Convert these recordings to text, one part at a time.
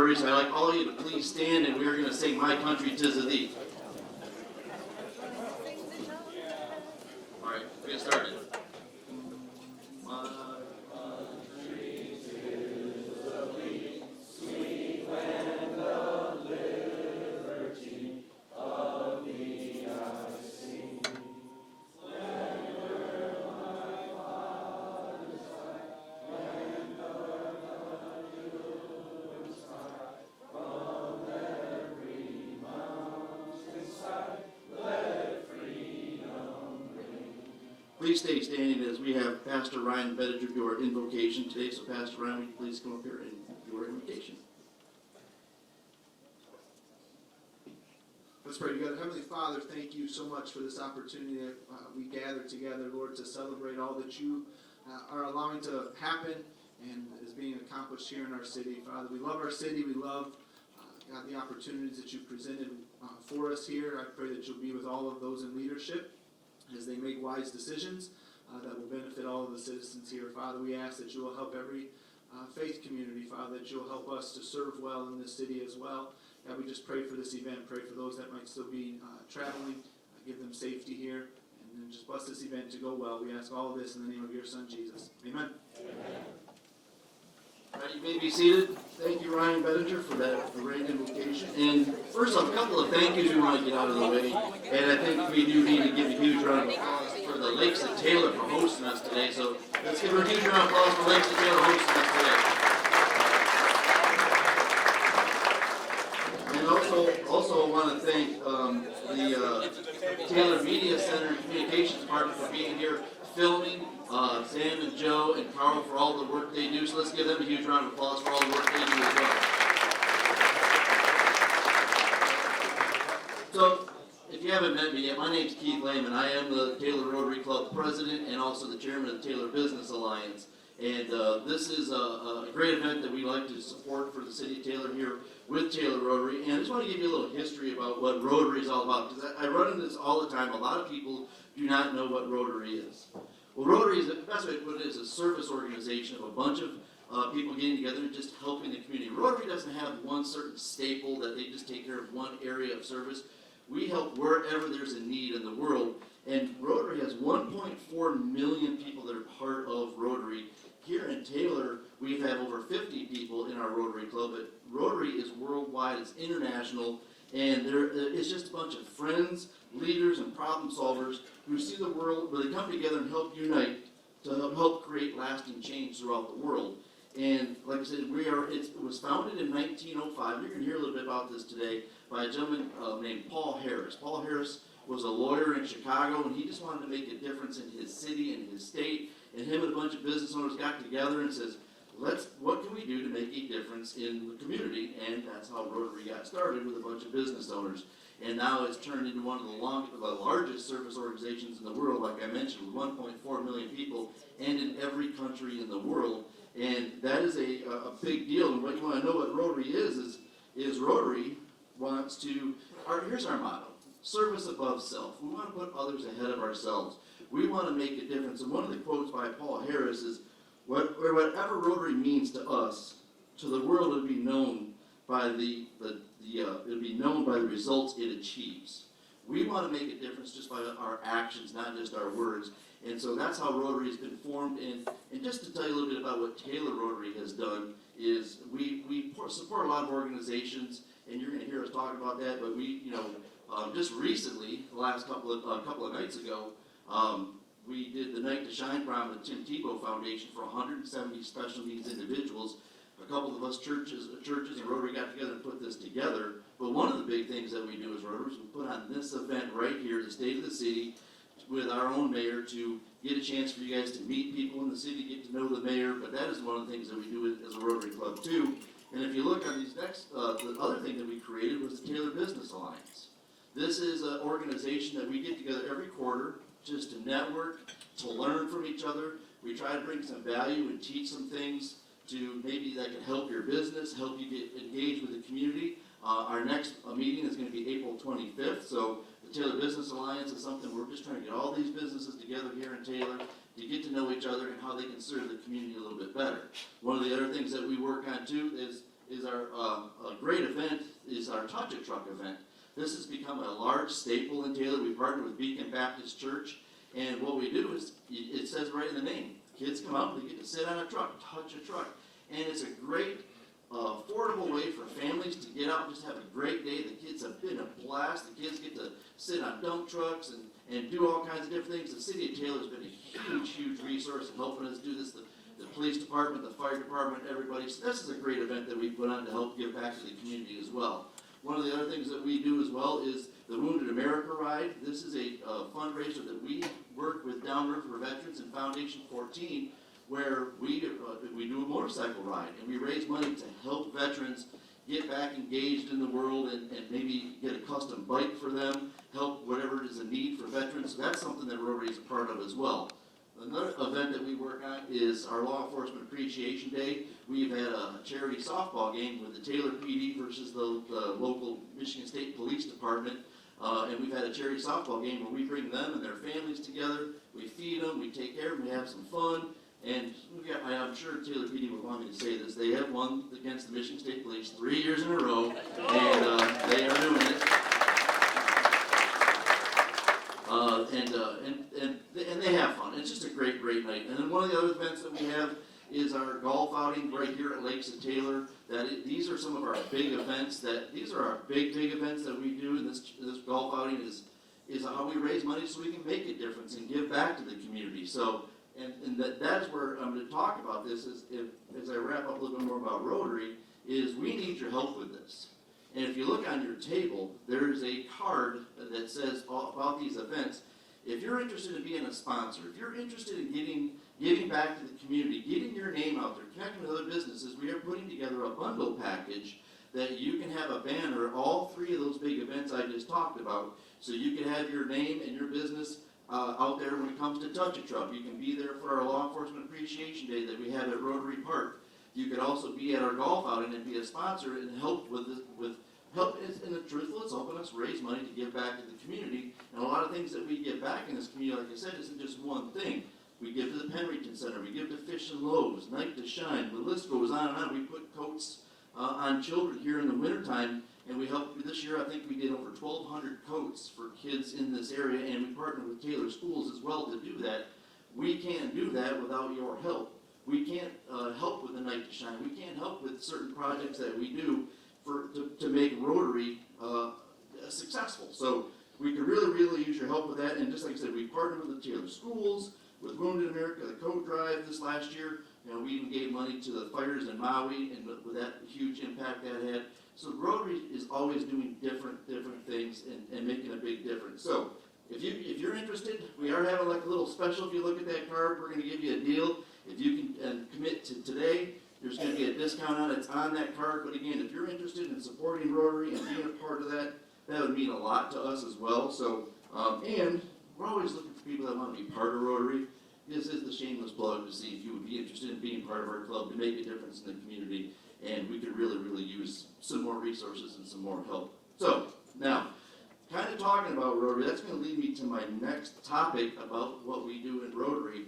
Rotaries. I'd like all of you to please stand, and we are going to sing My Country 'Tis of Thee. All right, we get started. Please stay standing as we have Pastor Ryan Bettinger do our invocation today. So Pastor Ryan, will you please come up here and do our invocation? Let's pray together. Heavenly Father, thank you so much for this opportunity that we gather together, Lord, to celebrate all that you are allowing to happen and is being accomplished here in our city. Father, we love our city. We love, God, the opportunities that you've presented for us here. I pray that you'll be with all of those in leadership as they make wise decisions that will benefit all of the citizens here. Father, we ask that you will help every faith community, Father, that you'll help us to serve well in this city as well. God, we just pray for this event, pray for those that might still be traveling, give them safety here, and then just bless this event to go well. We ask all of this in the name of your Son, Jesus. Amen. Amen. All right, you may be seated. Thank you, Ryan Bettinger, for that great invocation. And first off, a couple of thank yous we want to get out of the way. And I think we do need to give a huge round of applause for the Lakes at Taylor for hosting us today. So let's give a huge round of applause for Lakes at Taylor hosting us today. And also I want to thank the Taylor Media Center and Communications Department for being here filming. Sam and Joe and Carl for all the work they do. So let's give them a huge round of applause for all the work they do as well. So, if you haven't met me yet, my name's Keith Lehman. I am the Taylor Rotary Club president and also the chairman of the Taylor Business Alliance. And this is a great event that we like to support for the city of Taylor here with Taylor Rotary. And I just want to give you a little history about what Rotary is all about, because I run into this all the time. A lot of people do not know what Rotary is. Well, Rotary, the best way to put it is a service organization of a bunch of people getting together and just helping the community. Rotary doesn't have one certain staple that they just take care of one area of service. We help wherever there's a need in the world. And Rotary has 1.4 million people that are part of Rotary. Here in Taylor, we have over 50 people in our Rotary Club, but Rotary is worldwide, it's international, and it's just a bunch of friends, leaders, and problem solvers who see the world, where they come together and help unite to help create lasting change throughout the world. And like I said, it was founded in 1905. You're going to hear a little bit about this today by a gentleman named Paul Harris. Paul Harris was a lawyer in Chicago, and he just wanted to make a difference in his city and his state. And him and a bunch of business owners got together and says, what can we do to make a difference in the community? And that's how Rotary got started, with a bunch of business owners. And now it's turned into one of the largest service organizations in the world, like I mentioned, with 1.4 million people, and in every country in the world. And that is a big deal. And what you want to know what Rotary is Rotary wants to, here's our motto: service above self. We want to put others ahead of ourselves. We want to make a difference. And one of the quotes by Paul Harris is, whatever Rotary means to us, to the world it'll be known by it'll be known by the results it achieves. We want to make a difference just by our actions, not just our words. And so that's how Rotary has been formed. And just to tell you a little bit about what Taylor Rotary has done is we support a lot of organizations, and you're going to hear us talk about that. But we, just recently, the last couple of nights ago, we did the Night to Shine Prom with Tim Tebow Foundation for 170 special needs individuals. A couple of us churches and Rotary got together and put this together. But one of the big things that we do as Rotary is we put on this event right here, the State of the City, with our own mayor, to get a chance for you guys to meet people in the city, get to know the mayor. But that is one of the things that we do as a Rotary Club too. And if you look on these next, the other thing that we created was the Taylor Business Alliance. This is an organization that we get together every quarter just to network, to learn from each other. We try to bring some value and teach some things to maybe that can help your business, help you get engaged with the community. Our next meeting is going to be April 25th. So the Taylor Business Alliance is something we're just trying to get all these businesses together here in Taylor to get to know each other and how they can serve the community a little bit better. One of the other things that we work on too is is a great event is our Touch a Truck event. This has become a large staple in Taylor. We partner with Beacon Baptist Church, and what we do is, it says right in the name, kids come out, they get to sit on a truck, touch a truck. And it's a great, affordable way for families to get out and just have a great day. The kids have been a blast. The kids get to sit on dump trucks and do all kinds of different things. The city of Taylor's been a huge, huge resource in helping us do this. The police department, the fire department, everybody. So this is a great event that we put on to help give back to the community as well. One of the other things that we do as well is the Wounded America Ride. This is a fundraiser that we work with Downriver Veterans and Foundation 14, where we do a motorcycle ride, and we raise money to help veterans get back engaged in the world and maybe get a custom bike for them, help whatever is a need for veterans. So that's something that Rotary is a part of as well. Another event that we work on is our Law Enforcement Appreciation Day. We've had a charity softball game with the Taylor PD versus the local Michigan State Police Department. And we've had a charity softball game where we bring them and their families together. We feed them, we take care of them, we have some fun. And I'm sure Taylor PD would want me to say this, they have won against the Michigan State Police 3 years in a row, and they are doing it. And they have fun. It's just a great, great night. And then one of the other events that we have is our golf outing right here at Lakes of Taylor. These are some of our big events. These are our big events that we do. And this golf outing is how we raise money so we can make a difference and give back to the community. So, and that's where I'm going to talk about this as I wrap up a little bit more about Rotary, is we need your help with this. And if you look on your table, there's a card that says all about these events. If you're interested in being a sponsor, if you're interested in giving back to the community, getting your name out there, connecting with other businesses, we are putting together a bundle package that you can have a banner, all 3 of those big events I just talked about, so you can have your name and your business out there when it comes to Touch a Truck. You can be there for our Law Enforcement Appreciation Day that we have at Rotary Park. You could also be at our golf outing and be a sponsor and help with help. And the truthful, it's helping us raise money to give back to the community. And a lot of things that we give back in this community, like I said, isn't just one thing. We give to the Penrington Center, we give to Fish and Loaves, Night to Shine, the list goes on and on. We put coats on children here in the wintertime, and we helped, this year I think we did over 1,200 coats for kids in this area, and we partnered with Taylor Schools as well to do that. We can't do that without your help. We can't help with the Night to Shine. We can't help with certain projects that we do to make Rotary successful. So we could really, really use your help with that. And just like I said, we partnered with the Taylor Schools, with Wounded America, the coat drive this last year. You know, we even gave money to the fires in Maui, and with that huge impact that had. So Rotary is always doing different things and making a big difference. So if you're interested, we are having like a little special. If you look at that card, we're going to give you a deal. If you can commit to today, there's going to be a discount on it. It's on that card. But again, if you're interested in supporting Rotary and being a part of that, that would mean a lot to us as well. So, and we're always looking for people that want to be part of Rotary. This is the shameless plug to see if you would be interested in being part of our club to make a difference in the community. And we could really, really use some more resources and some more help. So, now, kind of talking about Rotary, that's going to lead me to my next topic about what we do in Rotary.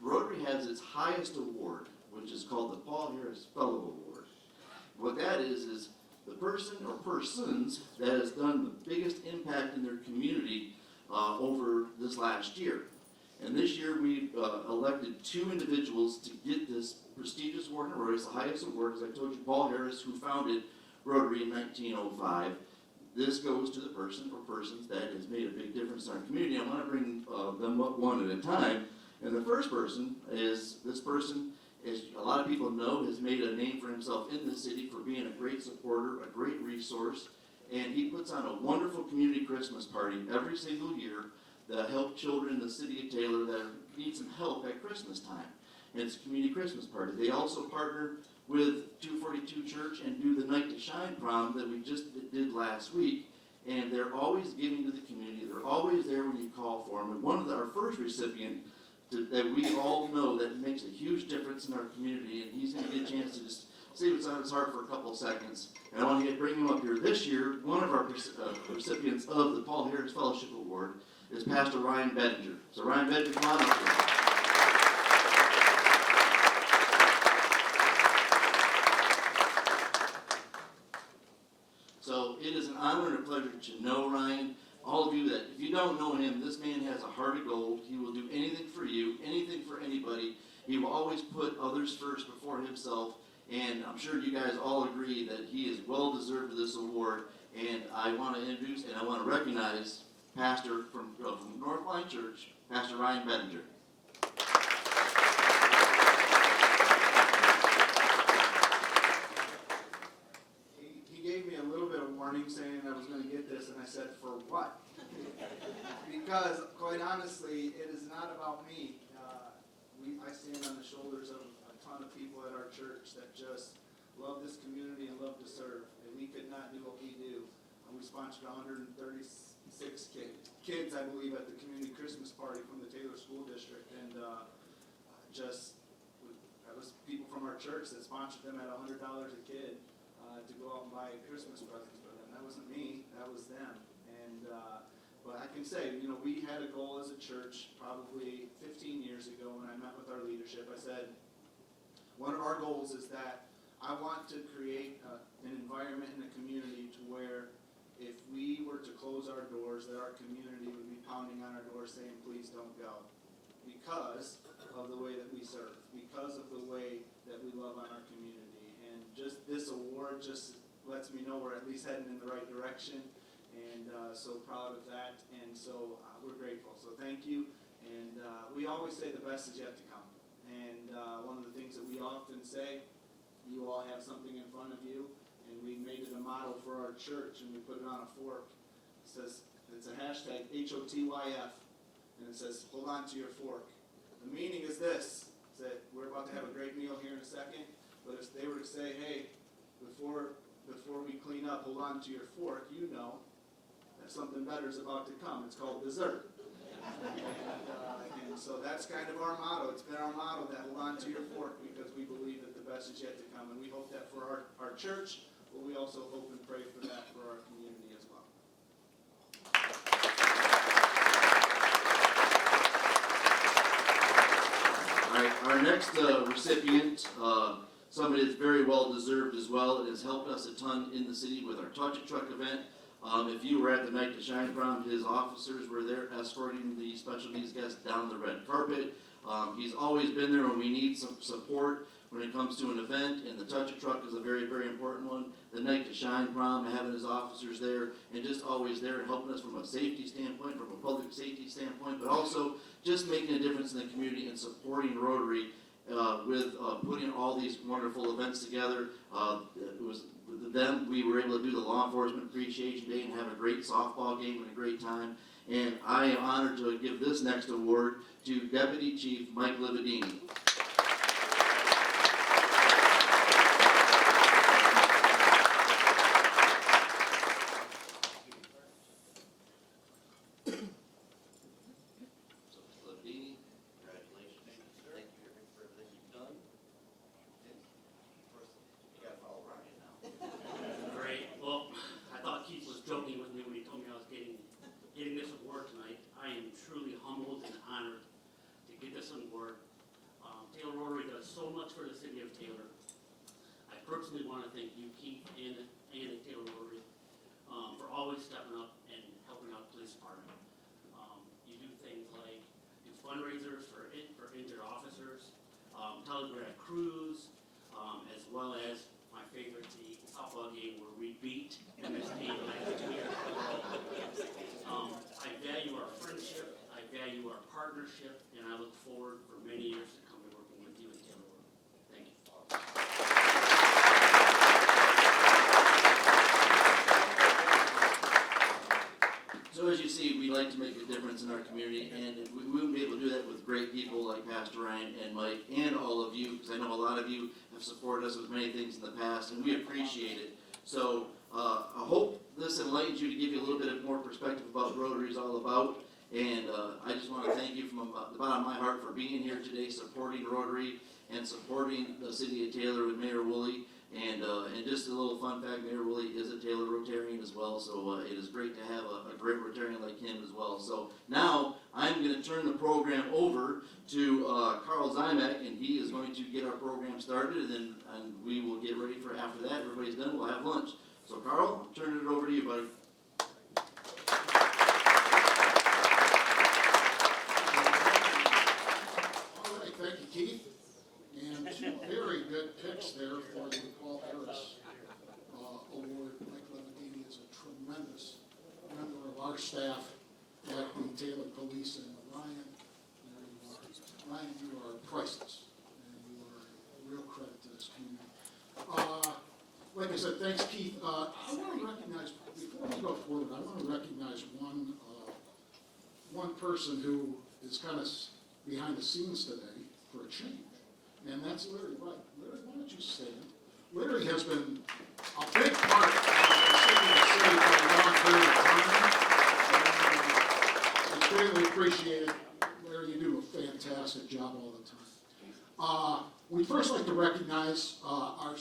Rotary has its highest award, which is called the Paul Harris Fellow Award. What that is the person or persons that has done the biggest impact in their community over this last year. And this year we elected 2 individuals to get this prestigious award in Rotary. It's the highest award, as I told you, Paul Harris, who founded Rotary in 1905. This goes to the person or persons that has made a big difference in our community. I want to bring them up one at a time. And the first person is, this person, as a lot of people know, has made a name for himself in the city for being a great supporter, a great resource. And he puts on a wonderful community Christmas party every single year that help children in the city of Taylor that need some help at Christmas time. And it's a community Christmas party. They also partner with 242 Church and do the Night to Shine prom that we just did last week. And they're always giving to the community. They're always there when you call for them. And one of our first recipient that we all know that makes a huge difference in our community, and he's going to get a chance to just say what's on his heart for a couple of seconds. And I want to bring him up here. This year, one of our recipients of the Paul Harris Fellowship Award is Pastor Ryan Bedinger. So Ryan Bedinger, come on up here. So it is an honor and a pleasure to know Ryan. All of you that, if you don't know him, this man has a heart of gold. He will do anything for you, anything for anybody. He will always put others first before himself. And I'm sure you guys all agree that he is well deserved of this award. And I want to introduce and I want to recognize Pastor from Northline Church, Pastor Ryan Bettinger. He gave me a little bit of warning saying I was going to get this, and I said, for what? Because, quite honestly, it is not about me. I stand on the shoulders of a ton of people at our church that just love this community and love to serve, and we could not do what we do. We sponsored 136 kids, I believe, at the community Christmas party from the Taylor School District, and that was people from our church that sponsored them at $100 a kid to go out and buy Christmas presents for them. That wasn't me, that was them. And but I can say, we had a goal as a church probably 15 years ago when I met with our leadership. I said, one of our goals is that I want to create an environment in the community to where if we were to close our doors, that our community would be pounding on our doors saying, please don't go. Because of the way that we serve, because of the way that we love on our community. And just this award just lets me know we're at least heading in the right direction. And so proud of that. And so we're grateful. So thank you. And we always say the best is yet to come. And one of the things that we often say, you all have something in front of you. And we made it a model for our church, and we put it on a fork. It says, it's a hashtag, HOTYF, and it says, hold on to your fork. The meaning is this, is that we're about to have a great meal here in a second, but if they were to say, hey, before we clean up, hold on to your fork, you know that something better is about to come. It's called dessert. And so that's kind of our motto. It's been our motto, that hold on to your fork, because we believe that the best is yet to come. And we hope that for our church, but we also hope and pray for that for our community as well. All right, our next recipient, somebody that's very well deserved as well, and has helped us a ton in the city with our Touch a Truck event. If you were at the Night to Shine prom, his officers were there escorting the special needs guests down the red carpet. He's always been there when we need some support when it comes to an event, and the Touch a Truck is a very, very important one. The Night to Shine prom, having his officers there, and just always there and helping us from a safety standpoint, from a public safety standpoint, but also just making a difference in the community and supporting Rotary with putting all these wonderful events together. It was with them, we were able to do the Law Enforcement Appreciation Day and have a great softball game and a great time. And I am honored to give this next award to Deputy Chief Mike Lividini. So much for the city of Taylor. I personally want to thank you, Keith, and the Taylor Rotary for always stepping up and helping out the police department. You do things like do fundraisers for injured officers, Telegraph Cruise, as well as my favorite, the softball game where we beat MSD last 2 years. I value our friendship, I value our partnership, and I look forward for many years to come to working with you and Taylor. So as you see, we like to make a difference in our community, and we wouldn't be able to do that with great people like Pastor Ryan and Mike and all of you, because I know a lot of you have supported us with many things in the past, and we appreciate it. So I hope this enlightens you to give you a little bit of more perspective about what Rotary is all about. And I just want to thank you from the bottom of my heart for being here today, supporting Rotary and supporting the city of Taylor with Mayor Woolley. And just a little fun fact, Mayor Woolley is a Taylor Rotarian as well, so it is great to have a great Rotarian like him as well. So now I'm going to turn the program over to Carl Zymek, and he is going to get our program started, and we will get ready for after that. Everybody's done, we'll have lunch. So Carl, I'm turning it over to you, buddy. All right, thank you, Keith. And two very good picks there for the Paul Harris Award. Mike Levinini is a tremendous member of our staff at the Taylor Police, and Ryan, there you are. Ryan, you are priceless, and you are a real credit to this community. Like I said, thanks, Keith. I want to recognize, before we go forward, I want to recognize one person who is kind of behind the scenes today for a change, and that's Larry Wright. Larry, why don't you stand? Larry has been a big part of the city for a long period of time. It's greatly appreciated. Larry, you do a fantastic job all the time. We'd first like to recognize our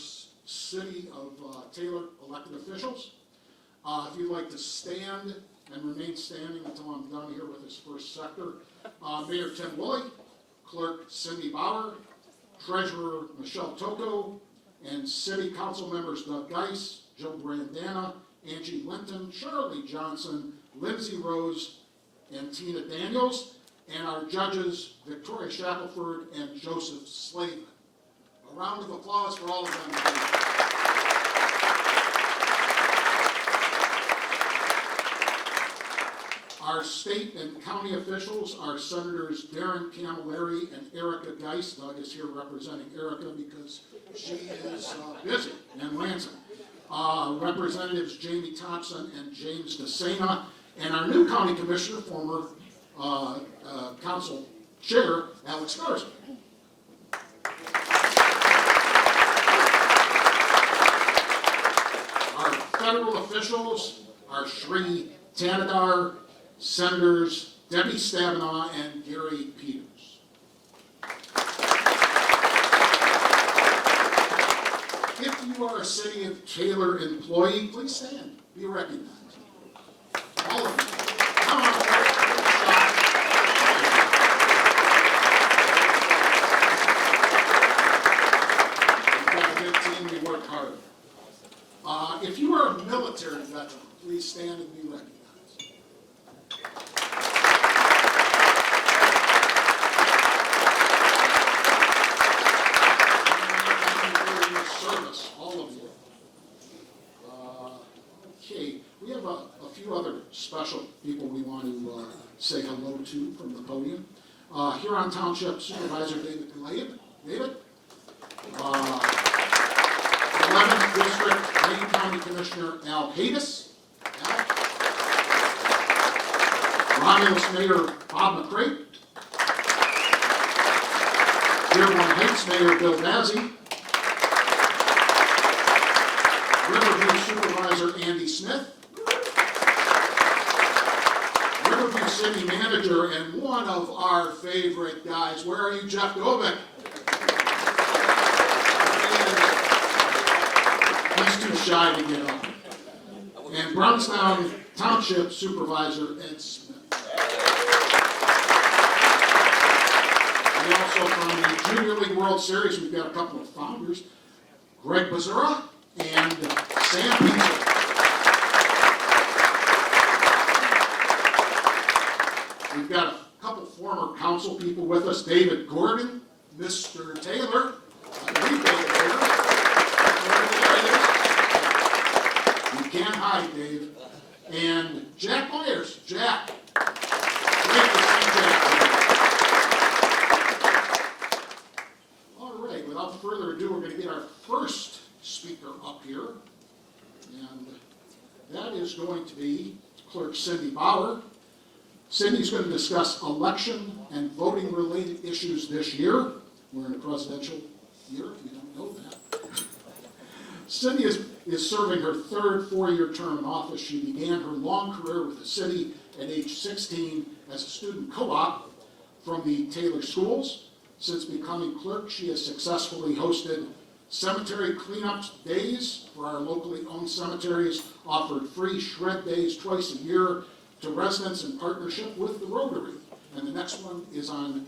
City of Taylor elected officials. If you'd like to stand and remain standing until I'm done here with this first sector. Mayor Tim Woolley, Clerk Cindy Bauer, Treasurer Michelle Tocco, and City Council members Doug Geis, Joe Brandana, Angie Linton, Charlie Johnson, Lindsay Rose, and Tina Daniels, and our judges Victoria Shackelford and Joseph Slavin. A round of applause for all of them, please. Our state and county officials are Senators Darren Camilleri and Erica Geis. Doug is here representing Erica because she is busy in Lansing. Representatives Jamie Thompson and James DeSena, and our new county commissioner, former council chair, Alex Garza. Our federal officials are Shri Tanadar, Senators Debbie Stabenow and Gary Peters. If you are a City of Taylor employee, please stand, be recognized. All of you. Come on, we've got a good team, we work hard. If you are a military veteran, please stand and be recognized. Service, all of you. Okay, we have a few other special people we want to say hello to from the podium. Huron Township Supervisor David Glade. David. 11th District Lane County Commissioner Al Haydes. Al. Romulus Mayor Bob McCray. Dearborn Heights Mayor Bill Bazzi. Riverview Supervisor Andy Smith, Riverview City Manager, and one of our favorite guys. Where are you, Jeff Govic? He's too shy to get up. And Brownstown Township Supervisor Ed Smith. And also from the Junior League World Series, we've got a couple of founders, Greg Bazura and Sam Peter. We've got a couple former council people with us. David Gordon, Mr. Taylor. I believe David Taylor. You can't hide, Dave. And Jack Myers. Jack. Great to see Jack. All right, without further ado, we're going to get our first speaker up here, and that is going to be Clerk Cindy Bauer. Cindy's going to discuss election and voting related issues this year. We're in a presidential year, if you don't know that. Cindy is serving her third four-year term in office. She began her long career with the city at age 16 as a student co-op from the Taylor schools. Since becoming clerk, she has successfully hosted cemetery cleanup days for our locally owned cemeteries, offered free shred days twice a year to residents in partnership with the Rotary. And the next one is on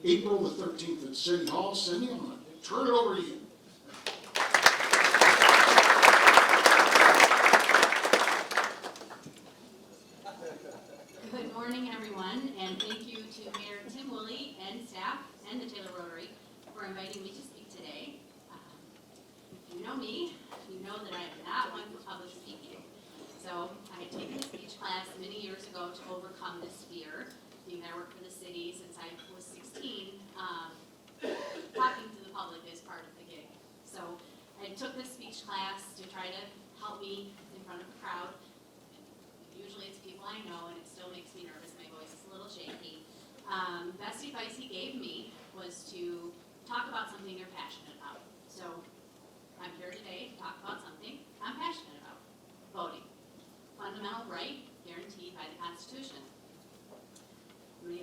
April the 13th at City Hall. Cindy, I'm going to turn it over to you. And thank you to Mayor Tim Woolley and staff and the Taylor Rotary for inviting me to speak today. If you know me, you know that I am not one for public speaking. So I had taken a speech class many years ago to overcome this fear, being that I worked for the city since I was 16. Talking to the public is part of the gig. So I took this speech class to try to help me in front of a crowd. Usually it's people I know, and it still makes me nervous. My voice is a little shaky. Best advice he gave me was to talk about something you're passionate about. So I'm here today to talk about something I'm passionate about: voting. Fundamental right guaranteed by the Constitution. Let me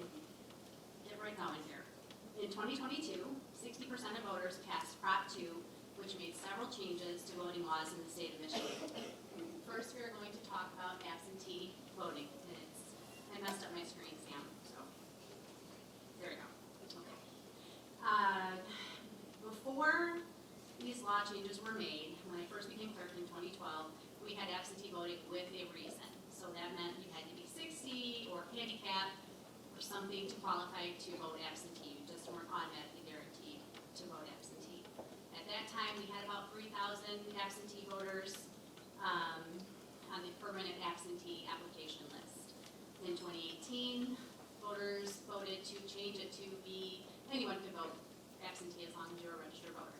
get right going here. In 2022, 60% of voters passed Prop 2, which made several changes to voting laws in the state of Michigan. First, we are going to talk about absentee voting. I messed up my screen, Sam, so there we go. Okay. Before these law changes were made, when I first became clerk in 2012, we had absentee voting with a reason. So that meant you had to be 60 or handicapped or something to qualify to vote absentee. You just weren't automatically guaranteed to vote absentee. At that time, we had about 3,000 absentee voters on the permanent absentee application list. In 2018, voters voted to change it to be anyone could vote absentee as long as you're a registered voter.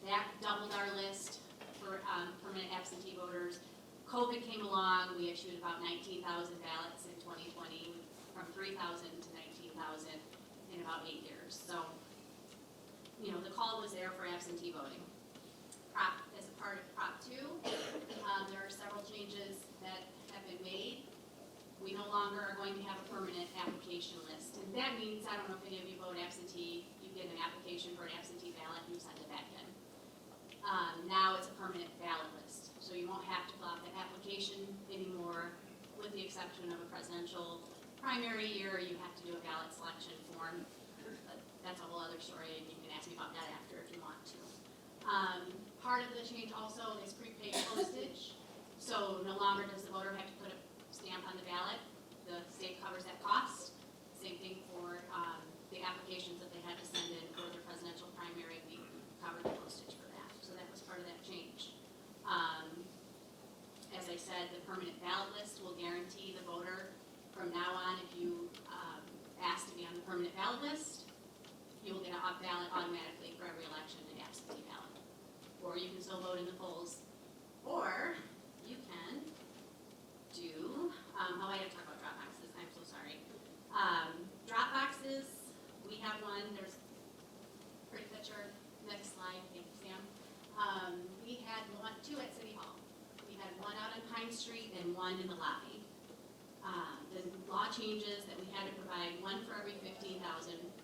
That doubled our list for permanent absentee voters. COVID came along. We issued about 19,000 ballots in 2020, from 3,000 to 19,000 in about 8 years. So, you know, the call was there for absentee voting. As a part of Prop 2, there are several changes that have been made. We no longer are going to have a permanent application list. And that means, I don't know if any of you vote absentee, you get an application for an absentee ballot and you send it back in. Now it's a permanent ballot list. So you won't have to fill out that application anymore, with the exception of a presidential primary year. You have to do a ballot selection form. But that's a whole other story, and you can ask me about that after if you want to. Part of the change also is prepaid postage. So no longer does the voter have to put a stamp on the ballot. The state covers that cost. Same thing for the applications that they had to send in for their presidential primary. We covered the postage for that. So that was part of that change. As I said, the permanent ballot list will guarantee the voter from now on, if you ask to be on the permanent ballot list, you will get a ballot automatically for every election, an absentee ballot. Or you can still vote in the polls. Or you can do, I have to talk about drop boxes, I'm so sorry. Drop boxes, we have one, there's a pretty picture. Next slide, thank you, Sam. We had two at City Hall. We had one out on Pine Street and one in the lobby. The law changes that we had to provide one for every 15,000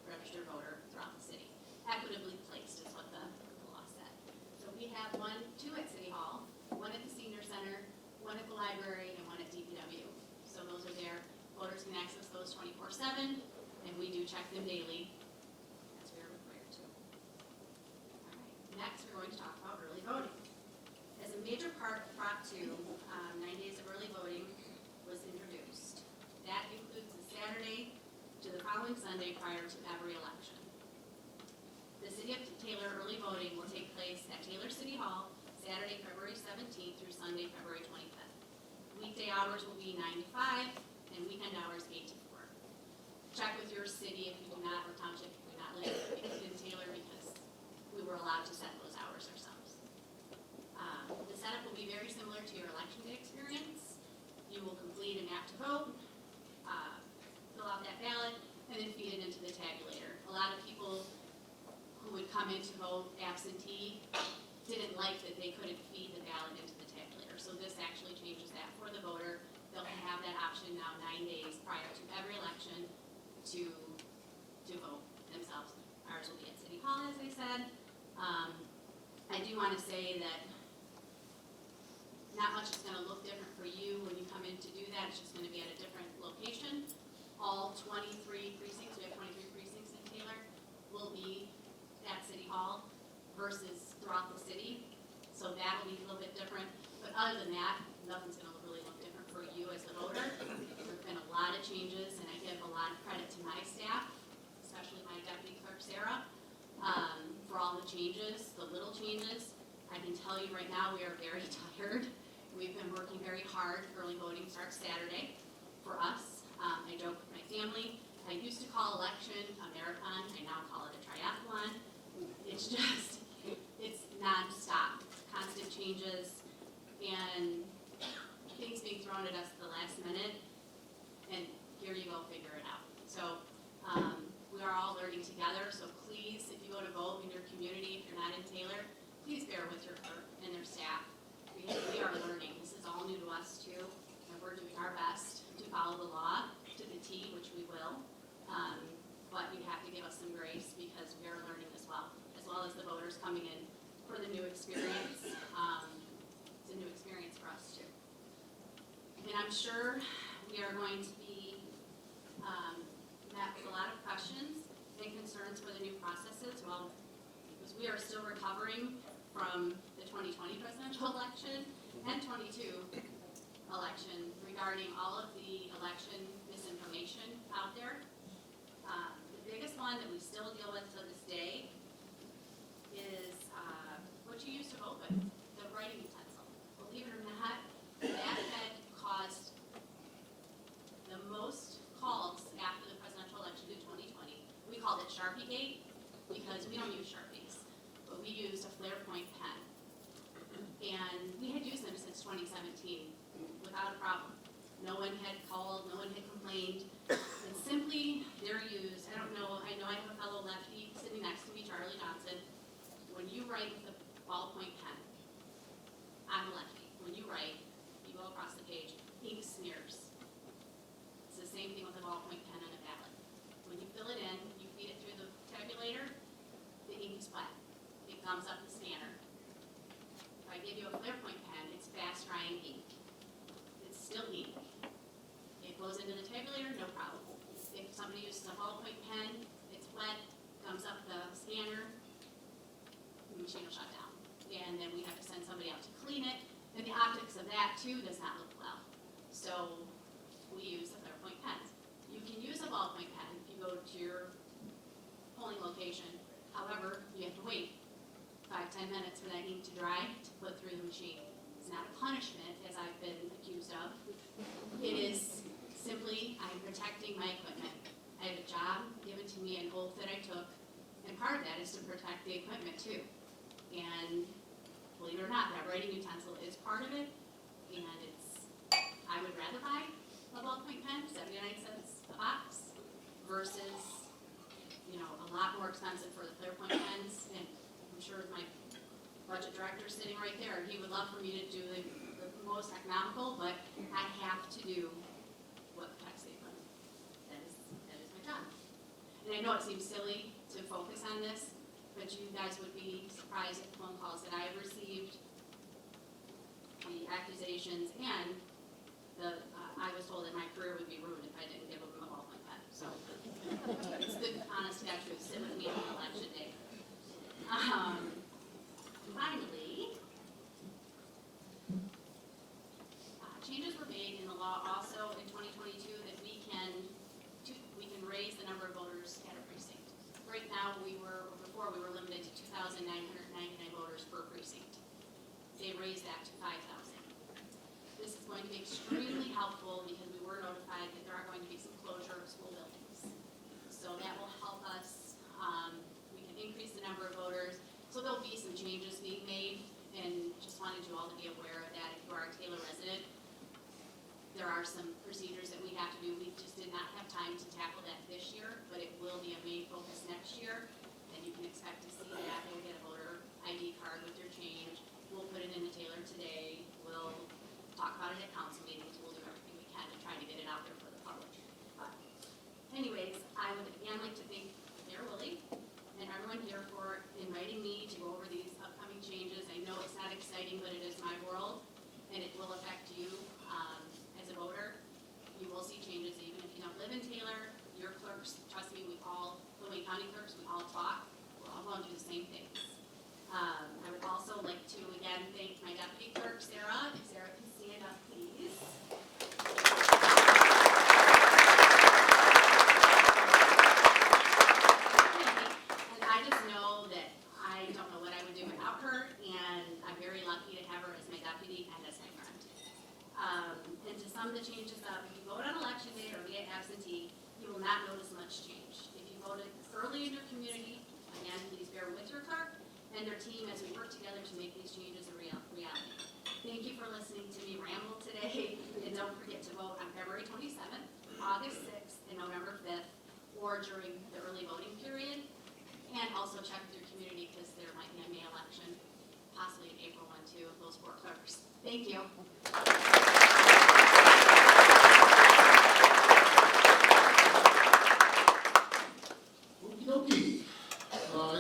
registered voter throughout the city. Equitably placed is what the law said. So we have two at City Hall, one at the Senior Center, one at the library, and one at DPW. So those are there. Voters can access those 24/7, and we do check them daily, as we are required to. All right. Next, we're going to talk about early voting. As a major part of Prop 2, 9 days of early voting was introduced. That includes the Saturday to the following Sunday prior to every election. The City of Taylor early voting will take place at Taylor City Hall Saturday, February 17th through Sunday, February 25th. Weekday hours will be 9 to 5 and weekend hours 8 to 4. Check with your city if you do not, or township if you do not live in Taylor, because we were allowed to set those hours ourselves. The setup will be very similar to your election day experience. You will complete an apt to vote, fill out that ballot, and then feed it into the tabulator. A lot of people who would come in to vote absentee didn't like that they couldn't feed the ballot into the tabulator. So this actually changes that for the voter. They'll have that option now 9 days prior to every election to vote themselves. Ours will be at City Hall, as I said. I do want to say that not much is going to look different for you when you come in to do that. It's just going to be at a different location. All 23 precincts, we have 23 precincts in Taylor, will be at City Hall versus throughout the city. So that'll be a little bit different. But other than that, nothing's going to really look different for you as the voter. There have been a lot of changes, and I give a lot of tell you right now, we are very tired. We've been working very hard. Early voting starts Saturday for us. I joke with my family. I used to call election a marathon. I now call it a triathlon. It's just, it's nonstop, constant changes, and things being thrown at us at the last minute. And here you go, figure it out. So we are all learning together. So please, if you go to vote in your community, if you're not in Taylor, please bear with your clerk and their staff. We are learning. This is all new to us too, and we're doing our best to follow the law to the T, which we will. But you have to give us some grace because we are learning as well as the voters coming in for the new experience. It's a new experience for us too. And I'm sure we are going to be met with a lot of questions and concerns for the new processes. Well, because we are still recovering from the 2020 presidential election and 22 election regarding all of the election misinformation out there. The biggest one that we still deal with to this day is what you used to vote with, the writing utensil. Believe it or not, that had caused the most calls after the presidential election in 2020. We called it Sharpiegate because we don't use Sharpies, but we used a Flair Point pen. And we had used them since 2017 without a problem. No one had called, no one had complained. And simply, they're used, I know I have a fellow lefty sitting next to me, Charlie Johnson. When you write with a ballpoint pen, I'm a lefty. When you write, you go across the page, ink smears. It's the same thing with a ballpoint pen on a ballot. When you fill it in, you feed it through the tabulator, the ink is wet. It gums up the scanner. If I give you a Flair Point pen, it's fast drying ink. It's still ink. It goes into the tabulator, no problem. If somebody uses a ballpoint pen, it's wet, gums up the scanner, the machine will shut down. And then we have to send somebody out to clean it. And the optics of that too does not look well. So we use the Flair Point pens. You can use a ballpoint pen if you go to your polling location. However, you have to wait 5-10 minutes for that ink to dry to put through the machine. It's not a punishment, as I've been accused of. It is simply, I'm protecting my equipment. I have a job given to me, an oath that I took, and part of that is to protect the equipment too. And believe it or not, that writing utensil is part of it, and it's, I would rather buy a ballpoint pen, 79 cents a box, versus, a lot more expensive for the Flair Point pens, and I'm sure my budget director sitting right there, he would love for me to do the most economical, but I have to do what protects the equipment. That is my job. And I know it seems silly to focus on this, but you guys would be surprised at the phone calls that I have received, the accusations, and I was told that my career would be ruined if I didn't give them a ballpoint pen. So it's the honest to God truth. Sit with me on election day. Finally, changes were made in the law also in 2022 that we can raise the number of voters at a precinct. Right now, before we were limited to 2,999 voters per precinct. They raised that to 5,000. This is going to be extremely helpful because we were notified that there are going to be some closure of school buildings. So that will help us. We can increase the number of voters. So there'll be some changes being made, and just wanted you all to be aware of that. If you are a Taylor resident, there are some procedures that we have to do. We just did not have time to tackle that this year, but it will be a main focus next year. And you can expect to see that. You'll get a voter ID card with your change. We'll put it in the Taylor today. We'll talk about it at council meetings. We'll do everything we can to try to get it out there for the public. But anyways, I would again like to thank Mayor Willie and everyone here for inviting me to go over these upcoming changes. I know it's not exciting, but it is my world, and it will affect you as a voter. You will see changes even if you don't live in Taylor. Your clerks, trust me, Wayne County clerks, we all talk. We're all going through the same things. I would also like to again thank my deputy clerk, Sarah. If Sarah can stand up, please. sum the changes up, if you vote on election day or via absentee, you will not notice much change. If you voted early in your community, again, please bear with your clerk and their team as we work together to make these changes a reality. Thank you for listening to me ramble today, and don't forget to vote on February 27th, August 6th, and November 5th, or during the early voting period. And also check with your community because there might be a May election, possibly in April one too, of those 4 clerks. Thank you. Okey-dokey.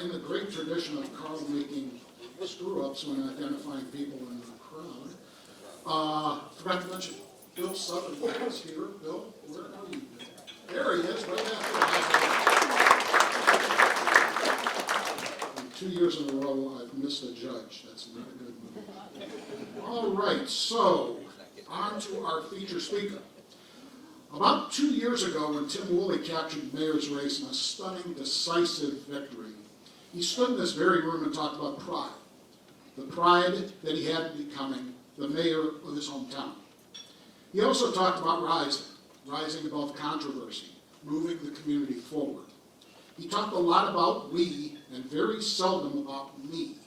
In the great tradition of Carl making screw-ups when identifying people in the crowd, forgot to mention Bill Sutherland is here. Bill, where are you? There he is, right after. 2 years in a row, I've missed a judge. That's not a good move. All right, so on to our feature speaker. About 2 years ago, when Tim Woolley captured the mayor's race in a stunning, decisive victory, he stood in this very room and talked about pride. The pride that he had in becoming the mayor of his hometown. He also talked about rising above controversy, moving the community forward. He talked a lot about we and very seldom about me.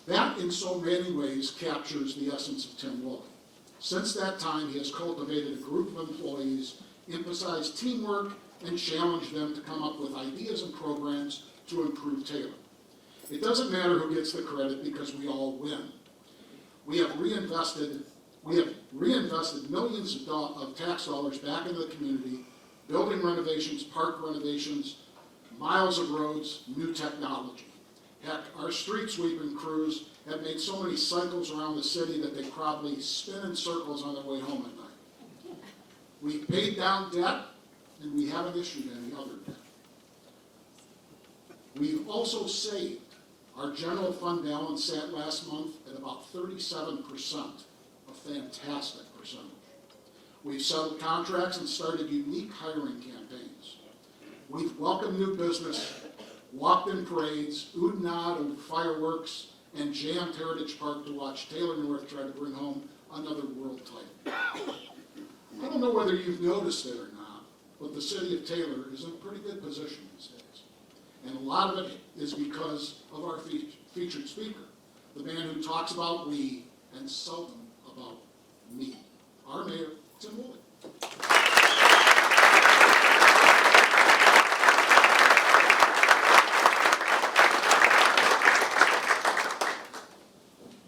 That, in so many ways, captures the essence of Tim Woolley. Since that time, he has cultivated a group of employees, emphasized teamwork, and challenged them to come up with ideas and programs to improve Taylor. It doesn't matter who gets the credit because we all win. We have reinvested millions of tax dollars back into the community, building renovations, park renovations, miles of roads, new technology. Heck, our street sweeping crews have made so many cycles around the city that they probably spin in circles on their way home at night. We've paid down debt, and we haven't issued any other debt. We've also saved. Our general fund balance sat last month at about 37%, a fantastic percentage. We've settled contracts and started unique hiring campaigns. We've welcomed new business, walked in parades, oohed and ahed over fireworks, and jammed Heritage Park to watch Taylor North try to bring home another world title. I don't know whether you've noticed it or not, but the city of Taylor is in a pretty good position these days. And a lot of it is because of our featured speaker, the man who talks about we and seldom about me, our mayor, Tim Woolley.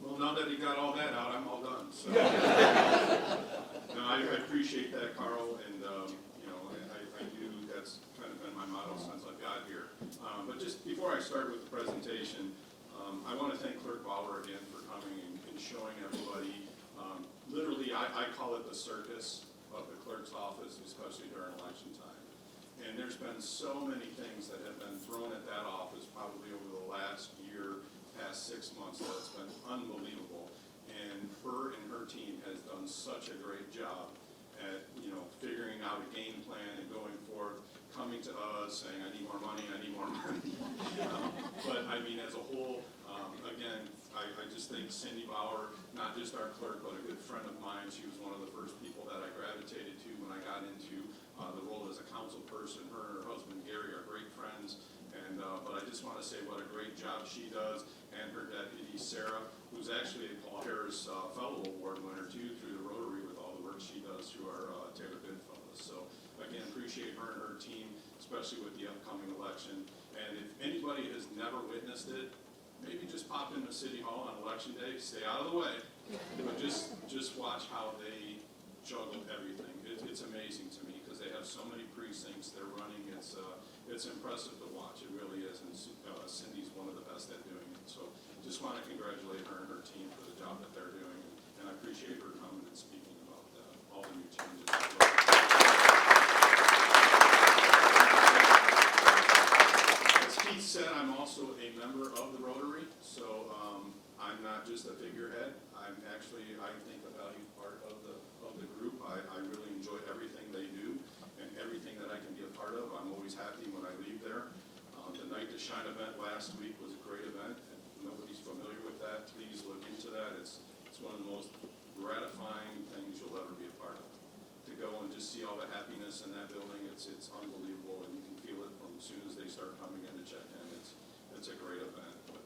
Well, now that he got all that out, I'm all done, so. No, I appreciate that, Carl, and, I do, that's kind of been my motto since I got here. But just before I start with the presentation, I want to thank Clerk Bauer again for coming and showing everybody. Literally, I call it the circus of the clerk's office, especially during election time. And there's been so many things that have been thrown at that office probably over the last year, past 6 months, that it's been unbelievable. And her team has done such a great job at, figuring out a game plan and going forth, coming to us, saying, I need more money. But I mean, as a whole, again, I just think Cindy Bauer, not just our clerk, but a good friend of mine. She was one of the first people that I gravitated to when I got into the role as a council person. Her and her husband Gary are great friends. And but I just want to say what a great job she does, and her deputy Sarah, who's actually a Paul Harris Fellow Award winner too through the Rotary with all the work she does through our Taylor Good Fellows. So again, appreciate her and her team, especially with the upcoming election. And if anybody has never witnessed it, maybe just pop into City Hall on election day. Stay out of the way, but just watch how they juggle everything. It's amazing to me because they have so many precincts they're running. It's impressive to watch. It really is. And Cindy's one of the best at doing it. So just want to congratulate her and her team for the job that they're doing. And I appreciate her coming and speaking about all the new changes. As Keith said, I'm also a member of the Rotary. So I'm not just a figurehead. I'm actually, I think, a valued part of the group. I really enjoy everything they do and everything that I can be a part of. I'm always happy when I leave there. The Night to Shine event last week was a great event. If nobody's familiar with that, please look into that. It's one of the most gratifying things you'll ever cleanliness in that building, it's unbelievable, and you can feel it from as soon as they start coming in to check in. It's a great event. But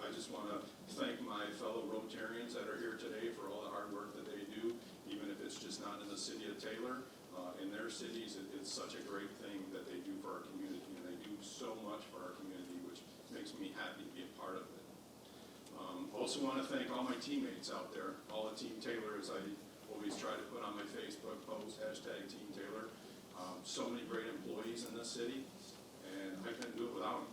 I just want to thank my fellow Rotarians that are here today for all the hard work that they do, even if it's just not in the city of Taylor. In their cities, it's such a great thing that they do for our community, and they do so much for our community, which makes me happy to be a part of it. Also want to thank all my teammates out there, all the Team Taylor, as I always try to put on my Facebook post, #Team Taylor. So many great employees in this city, and I couldn't do it without them.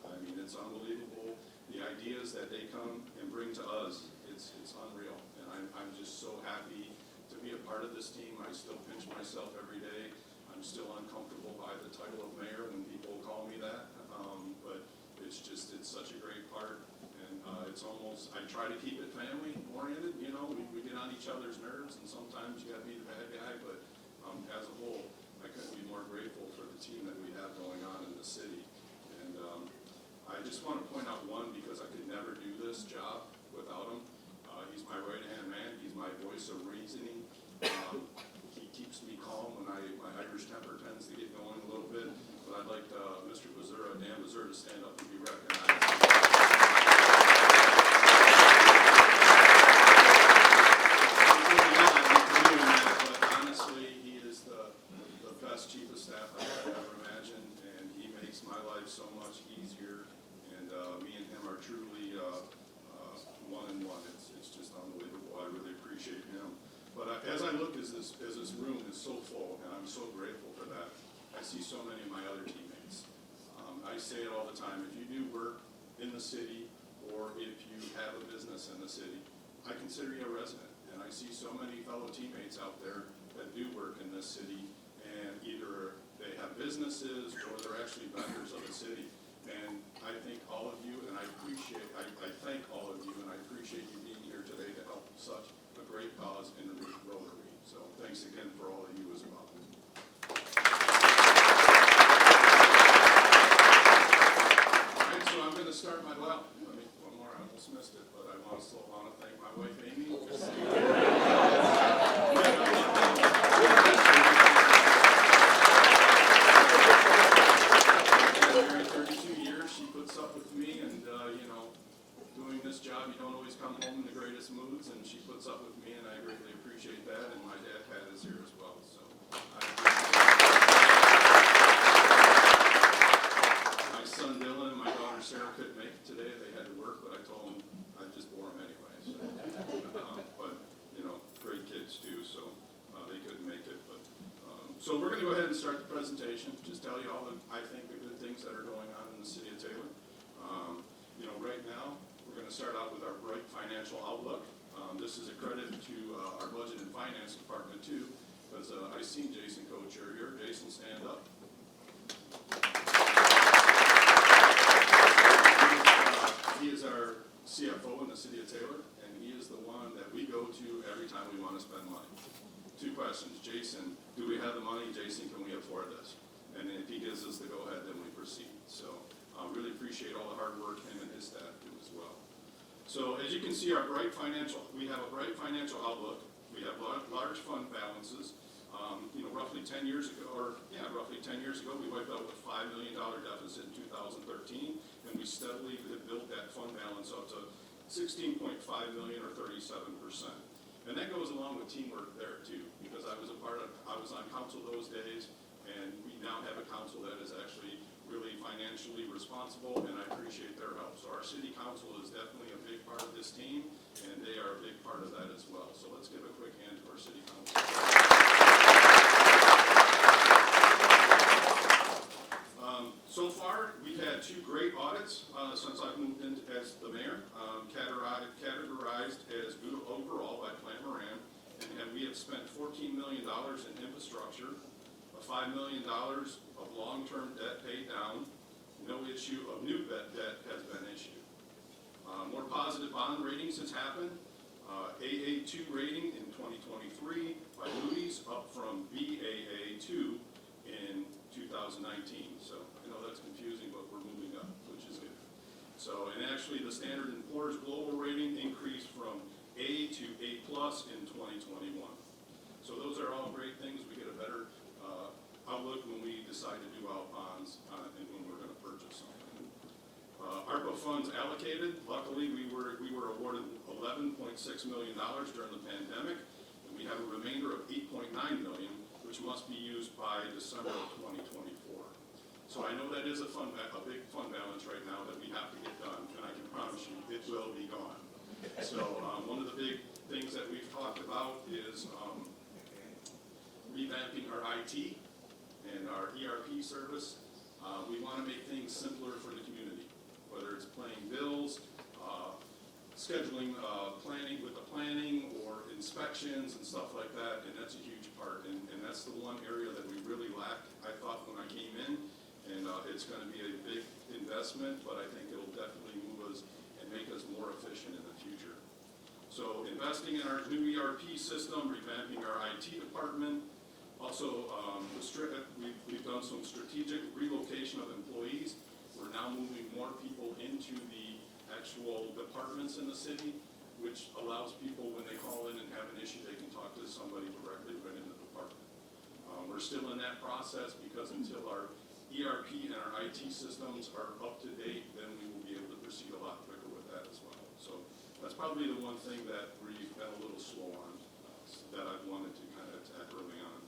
I mean, it's unbelievable, the ideas that they come and bring to us, it's unreal. And I'm just so happy to be a part of this team. I still pinch myself every day. I'm still uncomfortable by the title of mayor when people call me that, but it's such a great part. And it's almost, I try to keep it family oriented, you know, we get on each other's nerves, and sometimes you gotta be the bad guy, but as a whole, I couldn't be more grateful for the team that we have going on in the city. And I just want to point out one, because I could never do this job without him. He's my right-hand man, he's my voice of reasoning. He keeps me calm when my Irish temper tends to get going a little bit. But I'd like Mr. Bazura, Dan Bazura, to stand up and be recognized. Best chief of staff I could ever imagine, and he makes my life so much easier, and me and him are truly one and one. It's just unbelievable. I really appreciate him. But as I look as this room is so full, and I'm so grateful for that, I see so many of my other teammates. I say it all the time, if you do work in the city, or if you have a business in the city, I consider you a resident, and I see so many fellow teammates out there that do work in this city, and either they have businesses or they're actually vendors of the city. And I thank all of you, and I thank all of you, and I appreciate you being here today to help such a great cause in the Rotary. So thanks again for all of you as well. All right, so I'm going to start one more, I almost missed it, but I also want to thank my wife, Amy. Job, you don't always come home in the greatest moods, and she puts up with me, and I greatly appreciate that. And my dad Pat is here as well, so I appreciate it. My son Dylan and my daughter Sarah couldn't make it today. They had to work, but I told them I'd just bore them anyway. So, but you know, great kids too, so they couldn't make it. But so we're going to go ahead and start the presentation. Just tell you all the good things that are going on in the city of Taylor. You know, right now, we're going to start out with our bright financial outlook. This is a credit to our budget and finance department too, because I seen Jason Kocher here. Jason, stand up. He is our CFO in the city of Taylor, and he is the one that we go to every time we want to spend money. Two questions. Jason, do we have the money? Jason, can we afford this? And if he gives us the go-ahead, then we proceed. So really appreciate all the hard work him and his staff do as well. So as you can see, we have a bright financial outlook. We have large fund balances. You know, roughly 10 years ago, we wiped out with $5 million deficit in 2013, and we steadily have built that fund balance up to $16.5 million or 37%. And that goes along with teamwork there too, because I was on council those days, and we now have a council that is actually really financially responsible, and I appreciate their help. So our city council is definitely a big part of this team, and they are a big part of that as well. So let's give a quick hand to our city council. So far, we've had two great audits since I've moved in as the mayor, categorized as good overall by Plan Moran, and we have spent $14 million in infrastructure, $5 million of long-term debt paid down, no issue of new debt has been issued. More positive bond ratings has happened. AA2 rating in 2023 by Moody's, up from BAA2 in 2019. So I know that's confusing, but we're moving up, which is good. So, and actually the Standard & Poor's global rating increased from A to A+ in 2021. So those are all great things. We get a better allocated. Luckily, we were awarded $11.6 million during the pandemic, and we have a remainder of $8.9 million, which must be used by December of 2024. So I know that is a big fund balance right now that we have to get done, and I can promise you, it will be gone. So one of the big things that we've talked about is revamping our IT and our ERP service. We want to make things simpler for the community, whether it's paying bills, scheduling planning with the planning, or inspections and stuff like that, and that's a huge part. And that's the one area that we really lacked, I thought, when I came in. And it's going to be a big investment, but I think it'll definitely move us and make us more efficient in the future. So investing in our new ERP system, revamping our IT department. Also, we've done some strategic relocation of employees. We're now moving more people into the actual departments in the city, which allows people, when they call in and have an issue, they can talk to somebody directly right in the department. We're still in that process because until our ERP and our IT systems are up to date, then we will be able to proceed a lot quicker with that as well. So that's probably the one thing that we've been a little slow on, that I've wanted to kind of attack early on.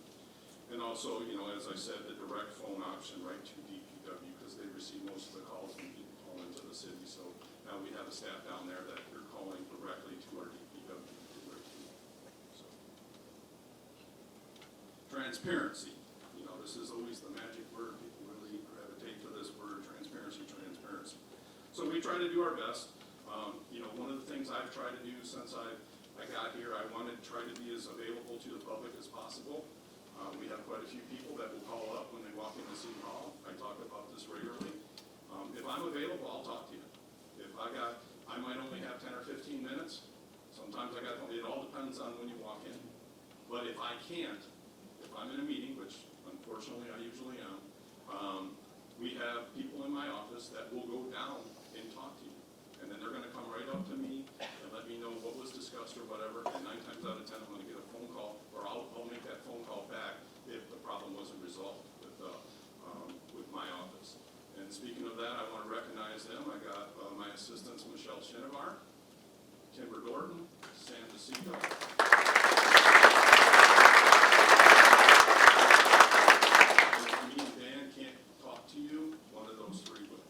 And also, as I said, the direct phone option right to DPW, because they receive most of the calls when people call into the city. So now we have a staff down there that they're calling directly to our DPW. So. Transparency. This is always the magic word. People really gravitate to this word, transparency. So we try to do our best. One of the things I've tried to do since I got here, I wanted to try to be as available to the public as possible. We have quite a few people that will call up when they walk into City Hall. I talk about this regularly. If I'm available, I'll talk to you. I might only have 10 or 15 minutes. Sometimes it all depends on when you walk in. But if I can't, if I'm in a meeting, which unfortunately I usually am, we have people in my office that will go down and talk to you. And then they're going to come right up to me and let me know what was discussed or whatever. And 9 times out of 10, I'm going to get a phone call, or I'll make that phone call back if the problem wasn't resolved with my office. And speaking of that, I want to recognize them. I got my assistants, Michelle Shinovar, Timber Gordon, Sam DeCito. Me and Dan can't talk to you, one of those three will.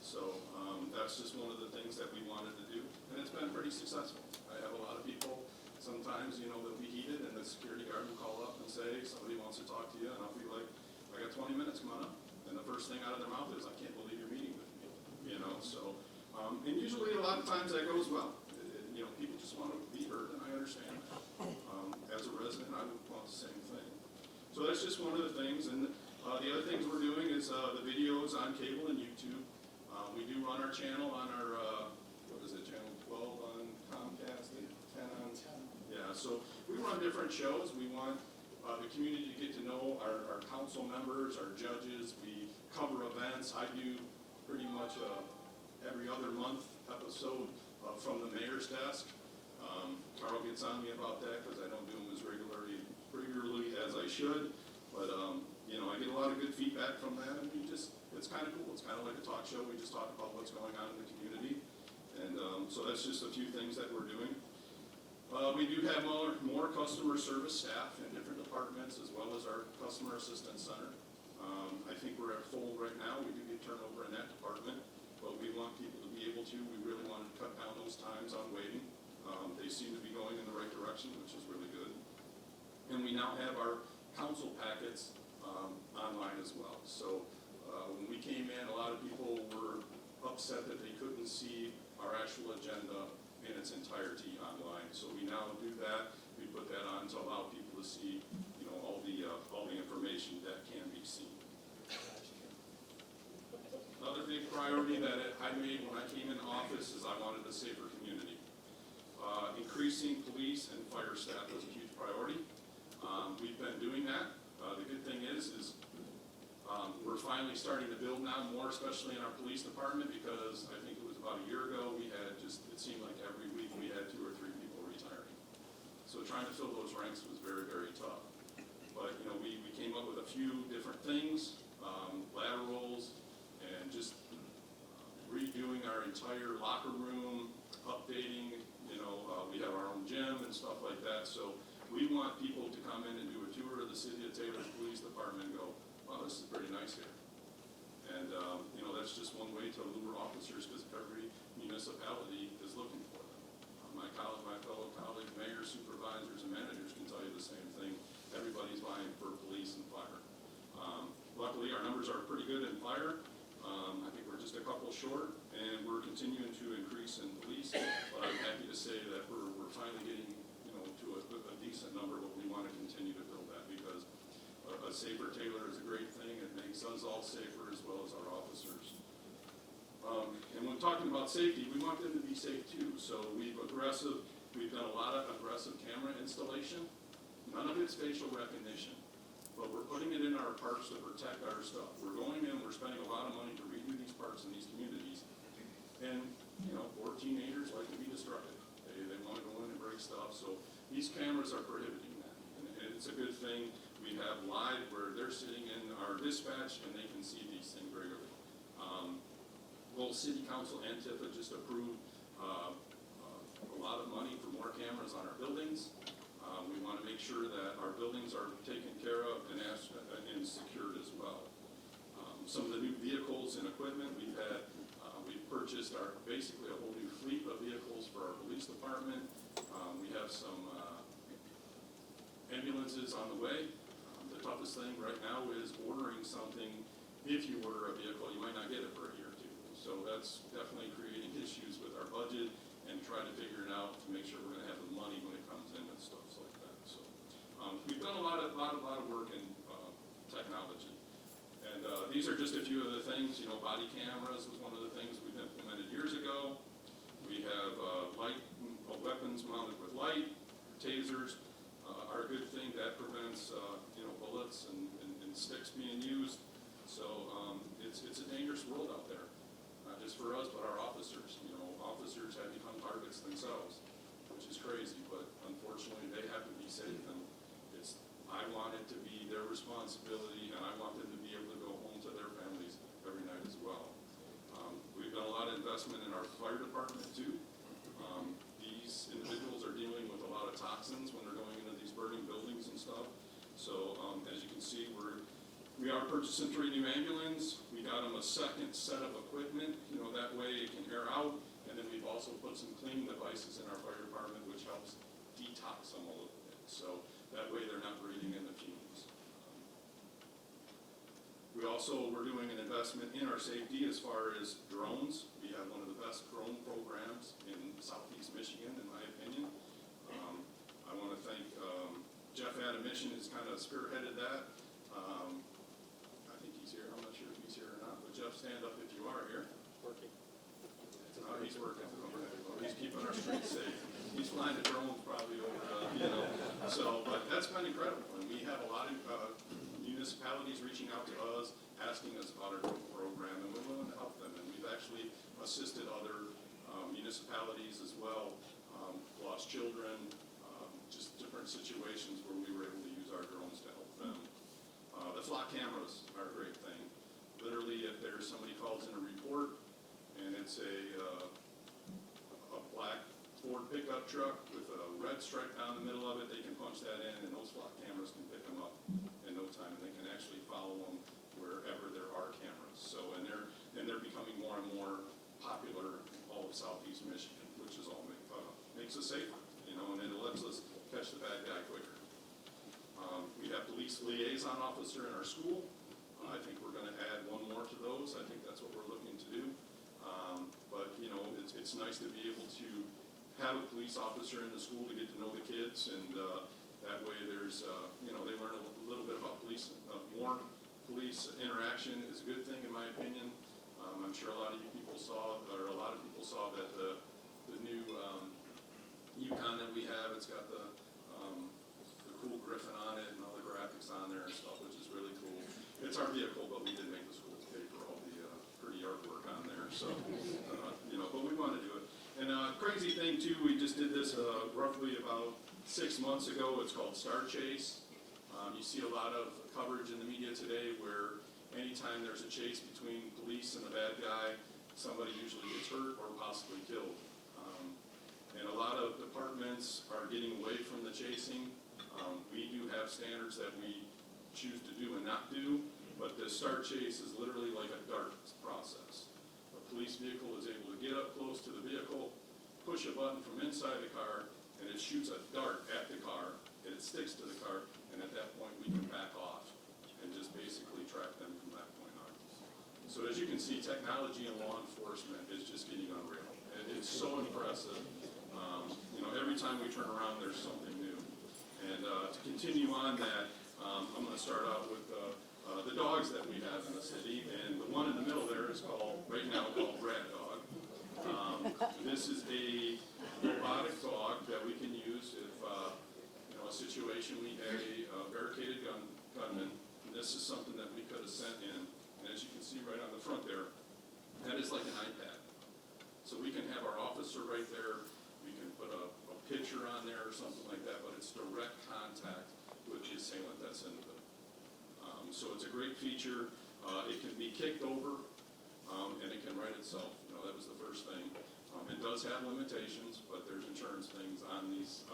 So that's just one of the things that we wanted to do, and it's been pretty successful. I have a lot of people, sometimes, they'll be heated, and the security guard will call up and say, somebody wants to talk to you, and I'll be like, I got 20 minutes, come on up. And the first thing out of their mouth is, I can't believe you're meeting with me, so, and usually a lot of times that goes well. People just want to be heard, and I understand that. As a resident, I would want the same thing. So that's just one of the things, and the other things we're doing is the videos on cable and YouTube. We do run our channel on our, channel 12 on Comcast and 10 on? Yeah, so we run different shows. We want the community to get to know our council members, our judges. We cover events. I do pretty much every other month episode from the mayor's desk. Carl gets on me about that because I don't do them as regularly as I should. But, I get a lot of good feedback from that, and it's kind of cool. It's kind of like a talk show. We just talk about what's going on in the community. And so that's just a few things that we're doing. We do have more customer service staff in different departments, as well as our customer assistance center. I think we're at full right now. We do get turnover in that department, but we want people to be able to. We really want to cut down those times on waiting. They seem to be going in the right direction, which is really good. And we now have our council packets online as well. So when we came in, a lot of people were upset that they couldn't see our actual agenda in its entirety online. So we now do that. We put that on to allow people to see, all the information that can be seen. Another big priority that I made when I came into office is I wanted a safer community. Increasing police and fire staff was a huge priority. We've been doing that. The good thing is we're finally starting to build now more, especially in our police department, because I think it was about a year ago, it seemed like every week we had 2 or 3 people retiring. So trying to fill those ranks was very, very tough. But, we came up with a few different things, laterals, and just redoing redoing our entire locker room, updating, we have our own gym and stuff like that. So we want people to come in and do a tour of the City of Taylor's Police Department and go, wow, this is pretty nice here. And, that's just one way to lure officers, because every municipality is looking for them. My fellow colleagues, mayors, supervisors, and managers can tell you the same thing. Everybody's vying for police and fire. Luckily, our numbers are pretty good in fire. I think we're just a couple short, and we're continuing to increase in police. But I'm happy to say that we're finally getting, to a decent number, but we want to continue to build that, because a safer Taylor is a great thing. It makes us all safer as well as our officers. And when talking about safety, we want them to be safe too. So we've done a lot of aggressive camera installation. None of it's facial recognition, but we're putting it in our parks to protect our stuff. We're going in, we're spending a lot of money to redo these parks in these communities. And, poor teenagers like to be destructive. They want to go in and break stuff. So these cameras are prohibiting that. And it's a good thing. We have live where they're sitting in our dispatch and they can see these things regularly. Both City Council and Tifa just approved a lot of money for more cameras on our buildings. We want to make sure that our buildings are taken care of and secured as well. Some of the new vehicles and equipment we've purchased basically a whole new fleet of vehicles for our police department. We have some ambulances on the way. The toughest thing right now is ordering something. If you order a vehicle, you might not get it for a year or two. So that's definitely creating issues with our budget and trying to figure it out to make sure we're going to have the money when it comes in and stuff like that. So we've done a lot of work in technology. And these are just a few of the things. Body cameras was one of the things we've implemented years ago. We have weapons mounted with light. Tasers are a good thing that prevents bullets and sticks being used. So it's a dangerous world out there, not just for us, but our officers. Officers have become targets themselves, which is crazy, but unfortunately they have to be safe, and I want it to be their responsibility, and I want them to be able to go home to their families every night as well. We've done a lot of investment in our fire department too. These individuals are dealing with a lot of toxins when they're going into these burning buildings and stuff. So as you can see, we are purchasing 3 new ambulances. We got them a second set of equipment, that way it can air out. And then we've also put some cleaning devices in our fire department, which helps detox them a little bit. So that way they're not breathing in the fumes. We're doing an investment in our safety as far as drones. We have one of the best drone programs in Southeast Michigan, in my opinion. I want to thank Jeff Adamission has kind of spearheaded that. I think he's here. I'm not sure if he's here or not, but Jeff, stand up if you are here. Working. He's working. He's keeping our streets safe. He's flying the drones probably over, So, but that's been incredible. And we have a lot of municipalities reaching out to us, asking us about our drone program, and we're willing to help them. And we've actually assisted other municipalities as well, lost children, just different situations where we were able to use our drones to help them. The flock cameras are a great thing. Literally, if there's somebody calls in a report and it's a black Ford pickup truck with a red stripe down the middle of it, they can punch that in and those flock cameras can pick them up in no time, and they can actually follow them wherever there are cameras. So, and they're becoming more and more popular in all of Southeast Michigan, which is all makes us safer, and it lets us catch the bad guy quicker. We have police liaison officer in our school. I think we're going to add one more to those. I think that's what we're looking to do. But it's nice to be able to have a police officer in the school to get to know the kids, and that way there's they learn a little bit about police. More police interaction is a good thing in my opinion. I'm sure a lot of people saw that the new Yukon that we have. It's got the cool Griffin on it and all the graphics on there and stuff, which is really cool. It's our vehicle, but we did make the schools pay for all the pretty artwork on there. So, but we want to do it. And crazy thing too, we just did this roughly about 6 months ago. It's called Star Chase. You see a lot of coverage in the media today where anytime there's a chase between police and the bad guy, somebody usually gets hurt or possibly killed. And a lot of departments are getting away from the chasing. We do have standards that we choose to do and not do, but the start chase is literally like a dart process. A police vehicle is able to get up close to the vehicle, push a button from inside the car, and it shoots a dart at the car, and it sticks to the car, and at that point, we can back off and just basically track them from that point on. So as you can see, technology in law enforcement is just getting unreal. It's so impressive. You know, every time we turn around, there's something new. And to continue on that, I'm going to start out with the dogs that we have in the city, and the one in the middle there is called, right now, called Rat Dog. This is a robotic dog that we can use if, you know, a situation we had a barricaded gunman. And this is something that we could have sent in, and as you can see right on the front there, that is like an iPad. So we can have our officer right there, we can put a picture on there or something like that, but it's direct contact with the assailant that's in the building. So it's a great feature. It can be kicked over, and it can right itself. You know, that was the first thing. It does have limitations, but there's insurance things on these.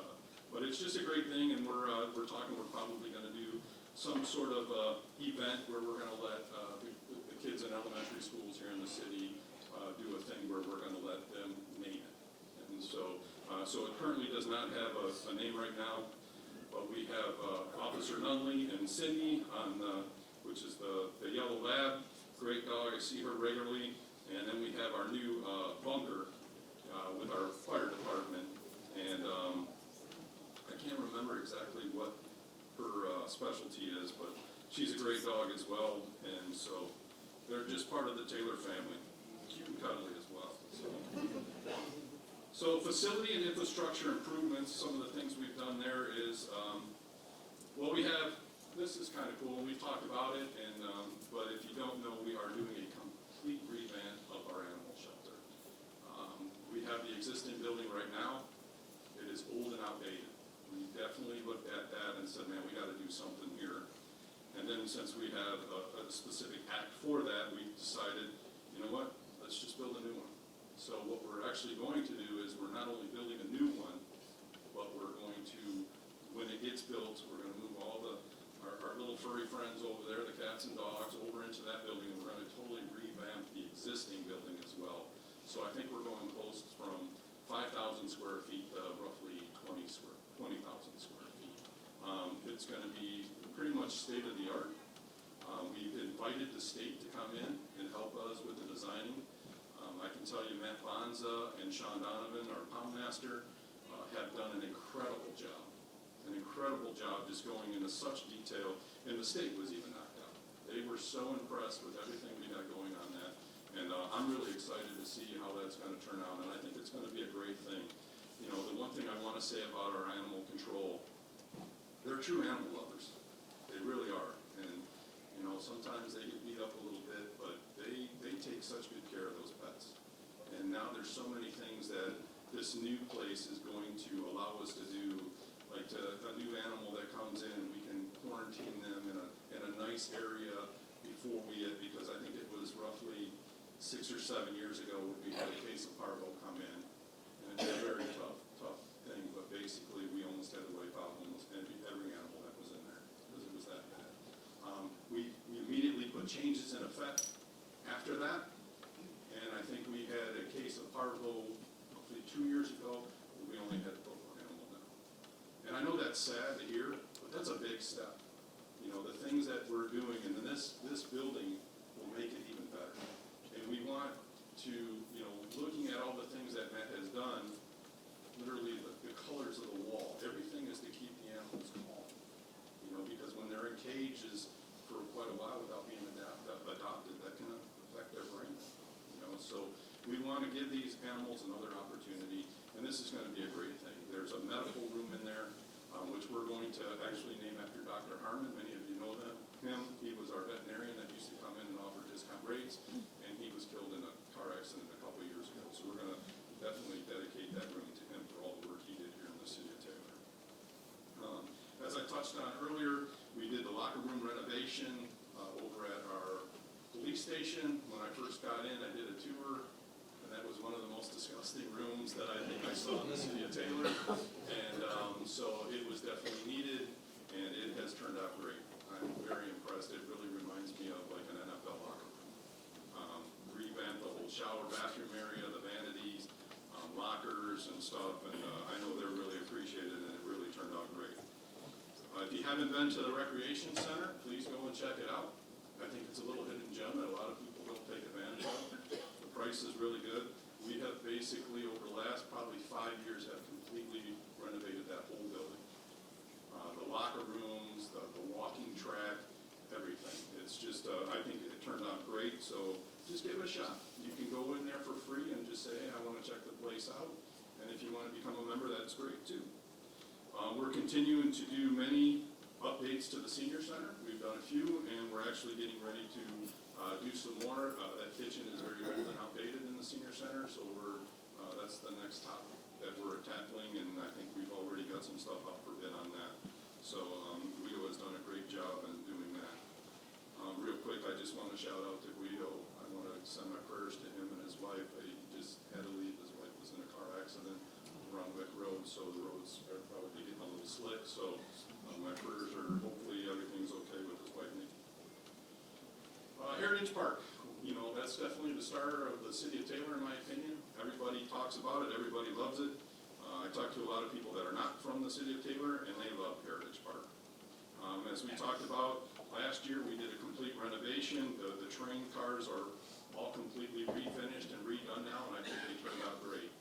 But it's just a great thing, and we're talking, we're probably going to do some sort of event where we're going to let the kids in elementary schools here in the city do a thing where we're going to let them name it. And so it currently does not have a name right now, but we have Officer Nunley and Cindy on which is the yellow lab, great dog, I see her regularly. And then we have our new bunker with our fire department, and I can't remember exactly what her specialty is, but she's a great dog as well, and so they're just part of the Taylor family, cute and cuddly as well. So facility and infrastructure improvements, some of the things we've done there is, well, we have, this is kind of cool, we've talked about it, and but if you don't know, we are doing a complete revamp of our animal shelter. We have the existing building right now. It is old and outdated. We definitely looked at that and said, man, we got to do something here. And then since we have a specific act for that, we decided, you know what, let's just build a new one. So what we're actually going to do is we're not only building a new one, but we're going to, when it gets built, we're going to move all our little furry friends over there, the cats and dogs, over into that building, and we're going to totally revamp the existing building as well. So I think we're going close from 5,000 square feet to roughly 20,000 square feet. It's going to be pretty much state of the art. We've invited the state to come in and help us with the designing. I can tell you Matt Bonza and Sean Donovan, our poundmaster, have done an incredible job just going into such detail, and the state was even knocked out. They were so impressed with everything we got going on that, and I'm really excited to see how that's going to turn out, and I think it's going to be a great thing. You know, the one thing I want to say about our animal control, they're true animal lovers. They really are, and you know, sometimes they get beat up a little bit, but they take such good care of those pets. And now there's so many things that this new place is going to allow us to do, like a new animal that comes in, we can quarantine them in a nice area before because I think it was roughly 6 or 7 years ago when we had a case of parvo come in. And it's a very tough thing, but basically we almost had to wipe out almost every animal that was in there because it was that bad. We immediately put changes in effect after that, and I think we had a case of parvo roughly 2 years ago, but we only had 4 animals now. And I know that's sad to hear, but that's a big step. You know, the things that we're doing, and then this building will make it even better. And we want to, you know, looking at all the things that Matt has done, literally the colors of the wall, everything is to keep the animals calm. You know, because when they're in cages for quite a while without being adopted, that can affect their brain. You know, so we want to give these animals another opportunity, and this is going to be a great thing. There's a medical room in there, which we're going to actually name after Dr. Harmon. Many of you know him. He was our veterinarian that used to come in and offer discount rates, and he was killed in a car accident a couple of years ago. So we're going to definitely dedicate that room to him for all the work he did here in the city of Taylor. As I touched on earlier, we did the locker room renovation over at our police station. When I first got in, I did a tour, that was one of the most disgusting rooms that I think I saw in the city of Taylor. And so it was definitely needed, and it has turned out great. I'm very impressed. It really reminds me of like an NFL locker room. Revamped the whole shower bathroom area, the vanities, lockers and stuff, and I know they're really appreciated, and it really turned out great. If you haven't been to the recreation center, please go and check it out. I think it's a little hidden gem that a lot of people don't take advantage of. The price is really good. We have basically, over the last probably 5 years, have completely renovated that whole building. The locker rooms, the walking track, everything. It's just, I think it turned out great, so just give it a shot. You can go in there for free and just say, hey, I want to check the place out. And if you want to become a member, that's great too. We're continuing to do many updates to the senior center. We've done a few, and we're actually getting ready to do some more. That kitchen is very old and outdated in the senior center, so that's the next topic that we're tackling, and I think we've already got some stuff up for bid on that. So Guido has done a great job in doing that. Real quick, I just want to shout out to Guido. I want to send my prayers to him and his wife. He just had to leave. His wife was in a car accident around Wick Road, so the roads are probably getting a little slick. So my prayers are, hopefully everything's okay with his wife, Nikki. Heritage Park, you know, that's definitely the star of the city of Taylor, in my opinion. Everybody talks about it, everybody loves it. I talked to a lot of people that are not from the city of Taylor, and they love Heritage Park. As we talked about last year, we did a complete renovation. The train cars are all completely refinished and redone now, and I think they turned out great.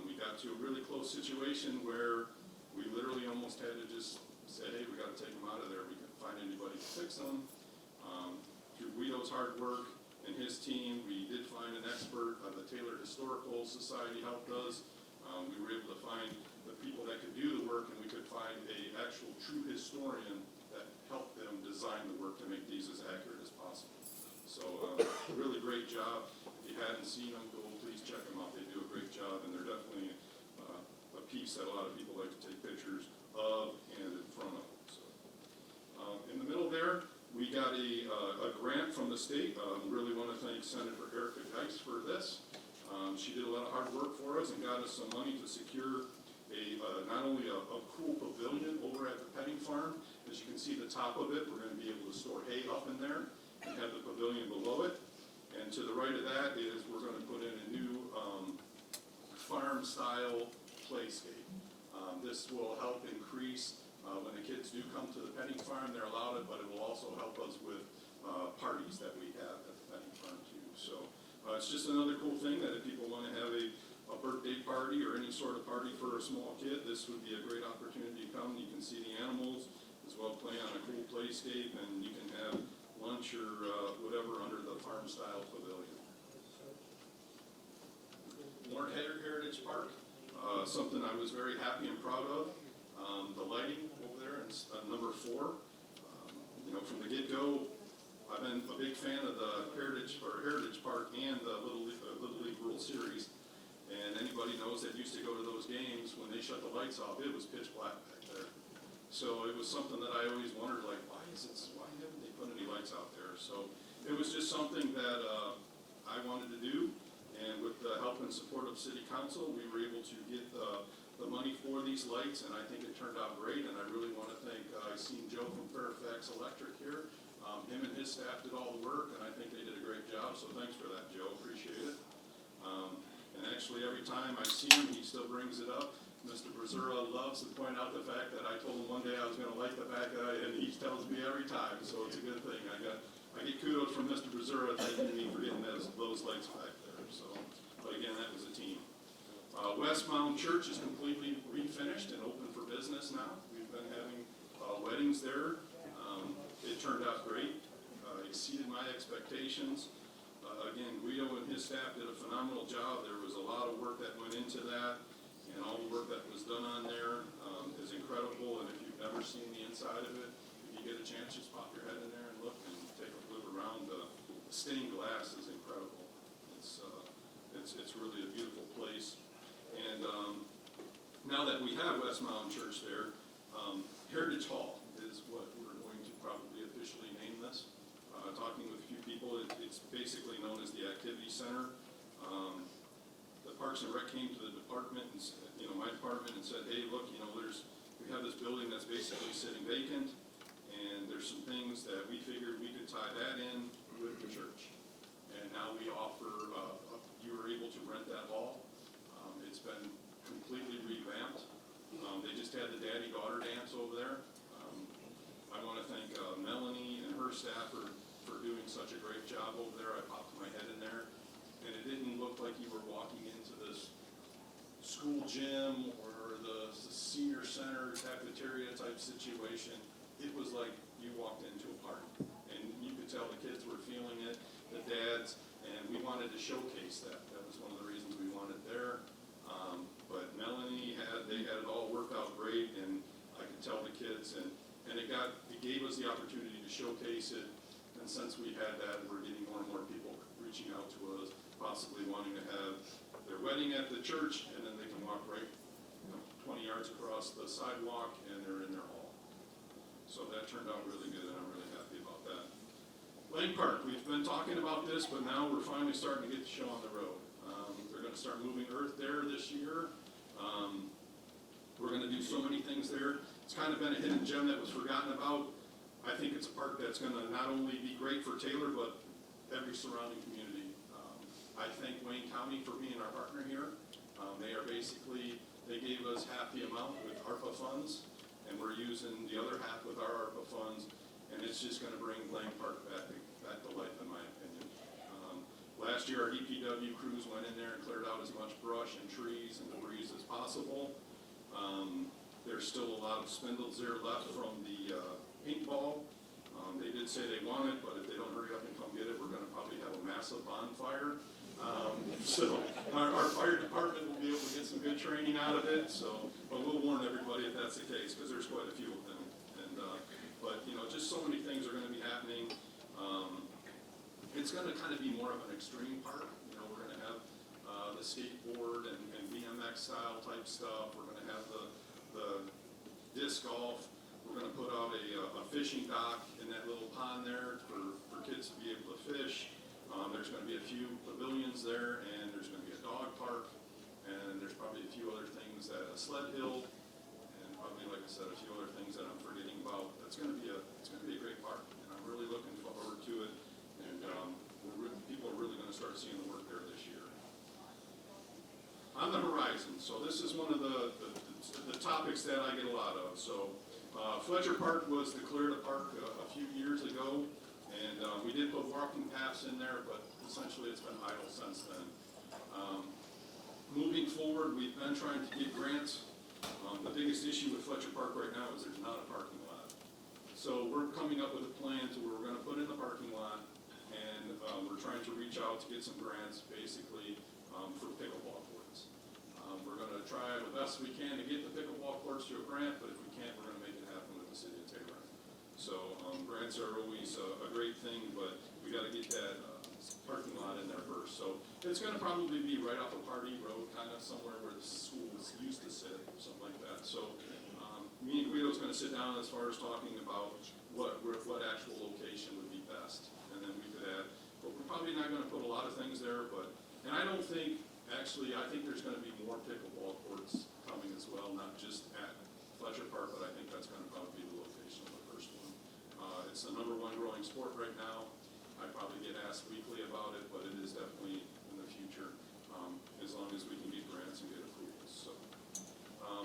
We got to a really close situation where we literally almost had to just say, hey, we got to take them out of there. We couldn't find anybody to fix them. Through Guido's hard work and his team, we did find an expert. The Taylor Historical Society helped us. We were able to find the people that could do the work, and we could find a actual true historian that helped them design the work to make these as accurate as possible. So really great job. If you hadn't seen them, go please check them out. They do a great job, and they're definitely a piece that a lot of people like to take pictures of and in front of. So in the middle there, we got a grant from the state. Really want to thank Senator Erica Geis for this. She did a lot of hard work for us and got us some money to secure not only a cool pavilion over at the petting farm. As you can see the top of it, we're going to be able to store hay up in there and have the pavilion below it. And to the right of that is we're going to put in a new farm-style playscape. This will help increase when the kids do come to the petting farm, they're allowed it, but it will also help us with parties that we have at the petting farm too. So it's just another cool thing that if people want to have a birthday party or any sort of party for a small kid, this would be a great opportunity to come. You can see the animals as well, play on a cool playscape, and you can have lunch or whatever under the farm-style pavilion. Warren Heritage Park, something I was very happy and proud of. The lighting over there in number 4. You know, from the get-go, I've been a big fan of the Heritage Park and the Little League World Series. And anybody knows that used to go to those games, when they shut the lights off, it was pitch black back there. So it was something that I always wondered, like, why haven't they put any lights out there? So it was just something that I wanted to do. And with the help and support of City Council, we were able to get the money for these lights, and I think it turned out great. And I really want to thank, I've seen Joe from Fairfax Electric here. Him and his staff did all the work, and I think they did a great job. So thanks for that, Joe. Appreciate it. And actually, every time I see him, he still brings it up. Mr. Brazura loves to point out the fact that I told him one day I was going to light the back eye, and he tells me every time, so it's a good thing. I get kudos from Mr. Brazura thanking me for getting those lights back there. So, but again, that was a team. Westmount Church is completely refinished and open for business now. We've been having weddings there. It turned out great. Exceeded my expectations. Again, Guido and his staff did a phenomenal job. There was a lot of work that went into that, and all the work that was done on there is incredible. And if you've never seen the inside of it, if you get a chance, just pop your head in there and look and take a look around. The stained glass is incredible. It's really a beautiful place. And now that we have Westmount Church there, Heritage Hall is what we're going to probably officially name this. Talking with a few people, it's basically known as the Activity Center. Parks and Rec came to the department and, my department and said, hey, look, we have this building that's basically sitting vacant, and there's some things that we figured we could tie that in with the church. And now we offer, you were able to rent that hall. It's been completely revamped. They just had the daddy-daughter dance over there. I want to thank Melanie and her staff for doing such a great job over there. I popped my head in there, and it didn't look like you were walking into this school gym or the senior center cafeteria type situation. It was like you walked into a party, and you could tell the kids were feeling it, the dads, and we wanted to showcase that. That was one of the reasons we wanted there. But Melanie they had it all worked out great, and I could tell the kids, and it gave us the opportunity to showcase it. And since we had that, we're getting more and more people reaching out to us, possibly wanting to have their wedding at the church, and then they can walk right 20 yards across the sidewalk, and they're in their hall. So that turned out really good, and I'm really happy about that. Lane Park, we've been talking about this, but now we're finally starting to get the show on the road. They're going to start moving earth there this year. We're going to do so many things there. It's kind of been a hidden gem that was forgotten about. I think it's a park that's going to not only be great for Taylor, but every surrounding community. I thank Wayne County for being our partner here. They gave us half the amount with ARPA funds, and we're using the other half with our ARPA funds, and it's just going to bring Lane Park back to life, in my opinion. Last year, our DPW crews went in there and cleared out as much brush and trees and debris as possible. There's still a lot of spindles there left from the paintball. They did say they want it, but if they don't hurry up and come get it, we're going to probably have a massive bonfire. So our fire department will be able to get some good training out of it. But we'll warn everybody if that's the case, because there's quite a few of them. But just so many things are going to be happening. It's going to kind of be more of an extreme park. We're going to have the skateboard and BMX style type stuff. We're going to have the disc golf. We're going to put out a fishing dock in that little pond there for kids to be able to fish. There's going to be a few pavilions there, and there's going to be a dog park, and there's probably a few other things, a sled hill, and probably, like I said, a few other things that I'm forgetting about. It's going to be a great park, and I'm really looking forward to it. And people are really going to start seeing the work there this year. On the horizon, so this is one of the topics that I get a lot of. So Fletcher Park was declared a park a few years ago, and we did put walking paths in there, but essentially it's been idle since then. Moving forward, we've been trying to get grants. The biggest issue with Fletcher Park right now is there's not a parking lot. So we're coming up with a plan to where we're going to put in the parking lot, and we're trying to reach out to get some grants, basically, for pickleball courts. We're going to try the best we can to get the pickleball courts to a grant, but if we can't, we're going to make it happen with the city of Taylor. So grants are always a great thing, but we got to get that parking lot in there first. So it's going to probably be right off of Pardee Road, kind of somewhere where the schools used to sit, something like that. So me and Guido's going to sit down as far as talking about what actual location would be best, and then we could add. But we're probably not going to put a lot of things there. And I don't think, actually, I think there's going to be more pickleball courts coming as well, not just at Fletcher Park, but I think that's going to probably be the location of the first one. It's the #1 growing sport right now. I probably get asked weekly about it, but it is definitely in the future, as long as we can get grants and get approvals. So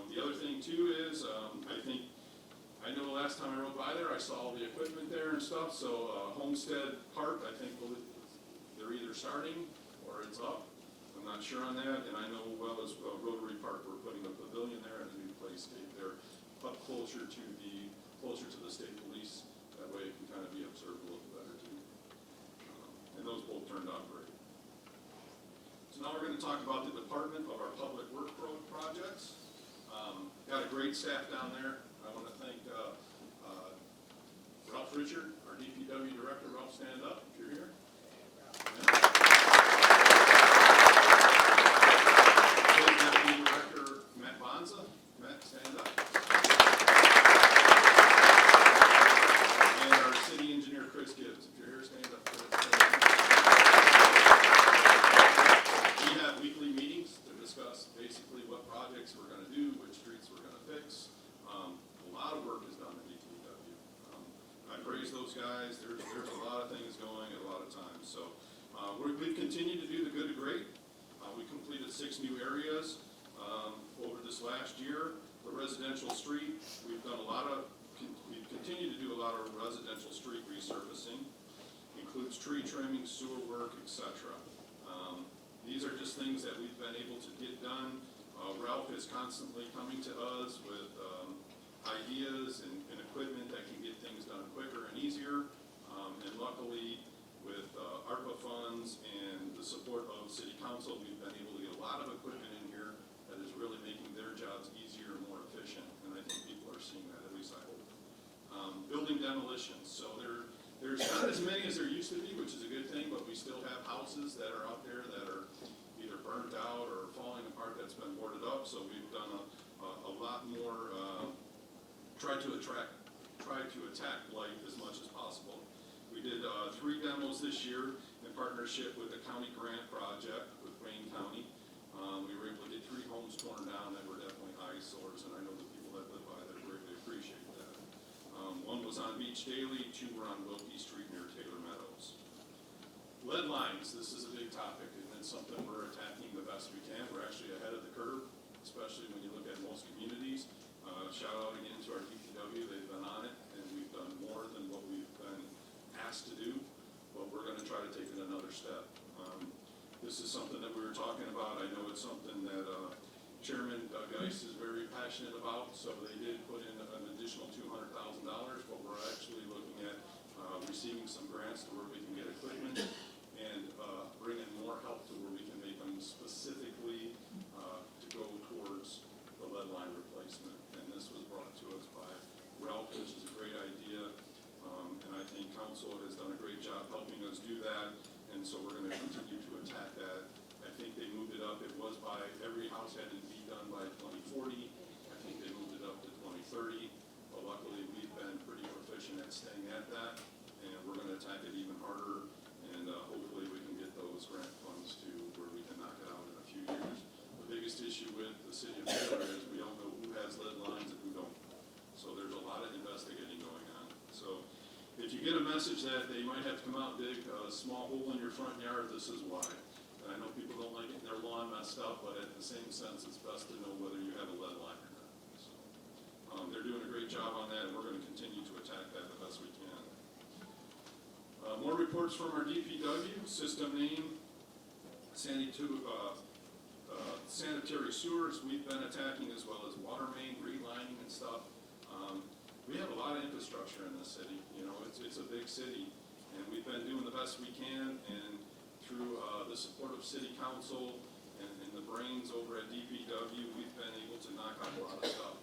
the other thing too is, I know the last time I rode by there, I saw all the equipment there and stuff. So Homestead Park, I think they're either starting or it's up. I'm not sure on that, and I know well as Rotary Park, we're putting a pavilion there and a new play state there, up closer to the state police. That way it can kind of be observed a little better too. And those both turned out great. So now we're going to talk about the Department of our Public Work projects. Got a great staff down there. I want to thank Ralph Richard, our DPW director. Ralph, stand up if you're here. Deputy Director Matt Bonza. Matt, stand up. And our city engineer Chris Gibbs. If you're here, stand up. We have weekly meetings. They're those guys. There's a lot of things going at a lot of times. So we've continued to do the good to great. We completed 6 new areas over this last year. The residential street, we've continued to do a lot of residential street resurfacing. Includes tree trimming, sewer work, etc. These are just things that we've been able to get done. Ralph is constantly coming to us with ideas and equipment that can get things done quicker and easier. And luckily, with ARPA funds and the support of City Council, we've been able to get a lot of equipment in here that is really making their jobs easier and more efficient. And I think people are seeing that, at least I hope. Building demolitions, so there's not as many as there used to be, which is a good thing, but we still have houses that are out there that are either burnt out or falling apart that's been boarded up, so we've done a lot more, try to attack blight as much as possible. We did 3 demos this year in partnership with the county grant project with Wayne County. We were able to get 3 homes torn down that were definitely eyesores, and I know the people that live by there greatly appreciate that. 1 was on Beach Daily, 2 were on Wilkie Street near Taylor Meadows. Lead lines, this is a big topic, and it's something we're attacking the best we can. We're actually ahead of the curve, especially when you look at most communities. Shout out again to our DPW, they've been on it, and we've done more than what we've been asked to do, but we're gonna try to take it another step. This is something that we were talking about. I know it's something that Chairman Doug Geist is very passionate about, so they did put in an additional $200,000, but we're actually looking at receiving some grants to where we can get equipment and bring in more help to where we can make them specifically to go towards the lead line replacement. And this was brought to us by Ralph, which is a great idea, and I think council has done a great job helping us do that, and so we're going to continue to attack that. I think they moved it up. It was by every house had to be done by 2040. I think they moved it up to 2030. But luckily, we've been pretty proficient at staying at that, and we're going to attack it even harder. And hopefully, we can get those grant funds to where we can knock it out in a few years. The biggest issue with the city of Taylor is we don't know who has lead lines and who don't. So there's a lot of investigating going on. So if you get a message that they might have to come out and dig a small hole in your front yard, this is why. And I know people don't like getting their lawn messed up, but at the same sense, it's best to know whether you have a lead line or not. So they're doing a great job on that, and we're going to continue to attack that the best we can. More reports from our DPW, system name, sanitary sewers we've been attacking, as well as water main relining and stuff. We have a lot of infrastructure in this city. You know, it's a big city, and we've been doing the best we can, and through the support of City Council and the brains over at DPW, we've been able to knock out a lot of stuff.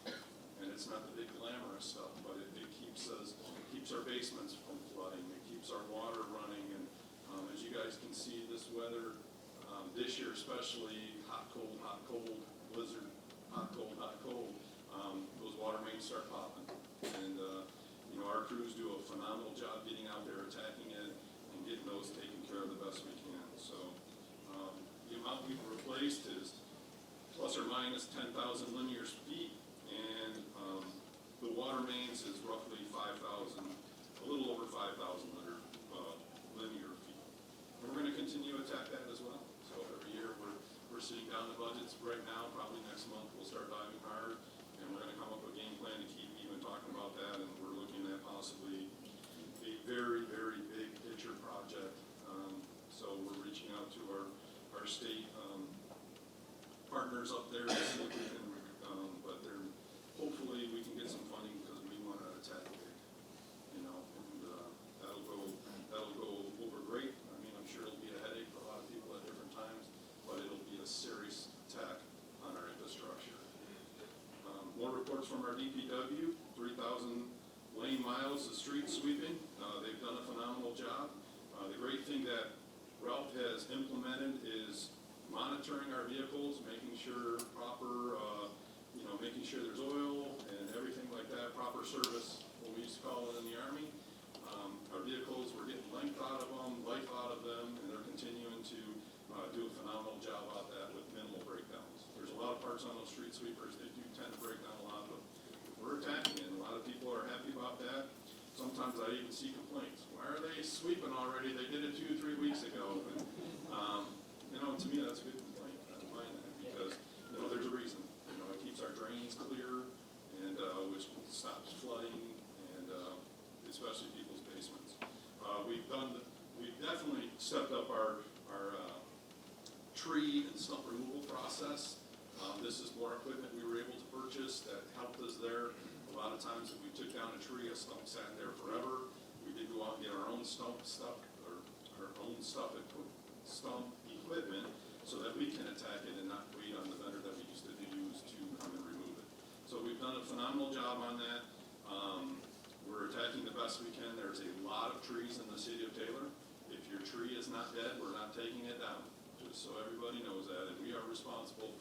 And it's not the big glamorous stuff, but it keeps our basements from flooding, it keeps our water running, and as you guys can see, this weather, this year especially, hot, cold, blizzard, hot, cold, those water mains start popping. And, you know, our crews do a phenomenal job getting out there, attacking it, and getting those taken care of the best we can. So, the amount we've replaced is plus or minus 10,000 linear feet, and the water mains is roughly 5,000, a little over 5,000 linear feet. And we're going to continue to attack that as well. So every year we're sitting down the budgets right now. Probably next month we'll start diving hard, and we're going to come up with a game plan to keep even talking about that. And we're looking at possibly a very, very big picture project. So we're reaching out to our state partners up there to see if we can, but hopefully we can get some funding because we want to attack big, you know, and that'll go over great. I mean, I'm sure it'll be a headache for a lot of people at different times, but it'll be a serious attack on our infrastructure. More reports from our DPW, 3,000 lane miles of street sweeping. They've done a phenomenal job. The great thing that Ralph has implemented is monitoring our vehicles, making sure proper, making sure there's oil and everything like that, proper service, what we used to call it in the Army. Our vehicles, we're getting length out of them, life out of them, and they're continuing to do a phenomenal job out that with minimal breakdowns. There's a lot of parts on those street sweepers, they do tend to break down a lot, but we're attacking it, and a lot of people are happy about that. sometimes I even see complaints, why are they sweeping already? They did it 2 or 3 weeks ago. And, to me, that's a good complaint. I don't mind that because, there's a reason. It keeps our drains clear and, which stops flooding and, especially people's basements. We've definitely stepped up our tree and stump removal process. This is more equipment we were able to purchase that helped us there. A lot of times if we took down a tree, a stump sat there forever. We did go out and get our own stump stuff, or our own stump equipment, so that we can attack it and not wait on the vendor that we used to use to come and remove it. So we've done a phenomenal job on that. We're attacking the best we can. There's a lot of trees in the city of Taylor. If your tree is not dead, we're not taking it down, just so everybody knows that. And we are responsible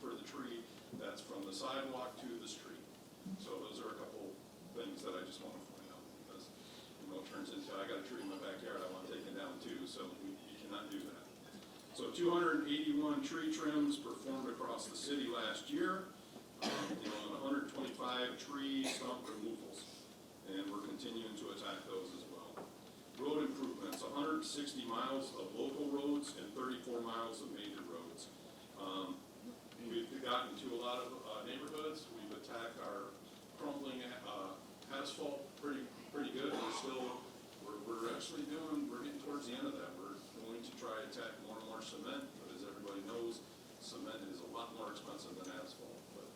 for the tree that's from the sidewalk to the street. So those are a couple things that I just want to point out because, it turns into, I got a tree in my backyard I want taken down too, so you cannot do that. So 281 tree trims performed across the city last year, and 125 tree stump removals. And we're continuing to attack those as well. Road improvements, 160 miles of local roads and 34 miles of major roads. We've gotten to a lot of neighborhoods. We've attacked our crumbling asphalt pretty good. We're actually we're getting towards the end of that. We're going to try to attack more and more cement, but as everybody knows, cement is a lot more expensive than asphalt. But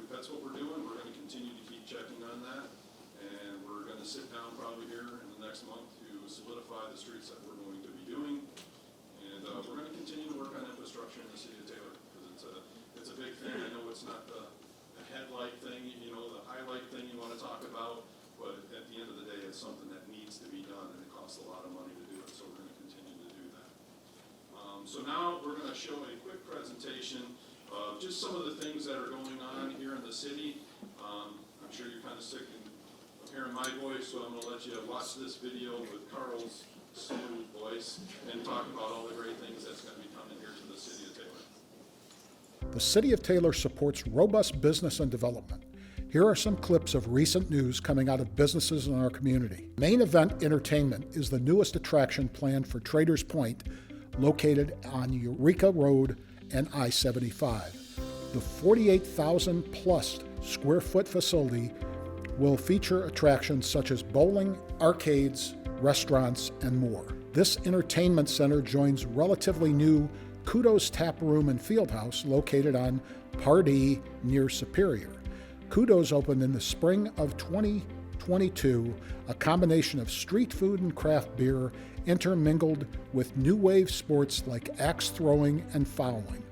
that's what we're doing. We're going to continue to keep checking on that, and we're going to sit down probably here in the next month to solidify the streets that we're going to be doing. And we're going to continue to work on infrastructure in the city of Taylor because it's a big thing. I know it's not the headlight thing, the highlight thing you want to talk about, but at the end of the day, it's something that needs to be done, and it costs a lot of money to do it. So we're going to continue to do that. So now we're going to show a quick presentation of just some of the things that are going on here in the city. I'm sure you're kind of sick of hearing my voice, so I'm going to let you watch this video with Carl's smooth voice and talk about all the great things that's going to be coming here to the city of Taylor. The City of Taylor supports robust business and development. Here are some clips of recent news coming out of businesses in our community. Main Event Entertainment is the newest attraction planned for Traders Point, located on Eureka Road and I-75. The 48,000 plus square foot facility will feature attractions such as bowling, arcades, restaurants, and more. This entertainment center joins relatively new Kudos Tap Room and Fieldhouse located on Pardee near Superior. Kudos opened in the spring of 2022, a combination of street food and craft beer intermingled with new wave sports like axe throwing and fowling.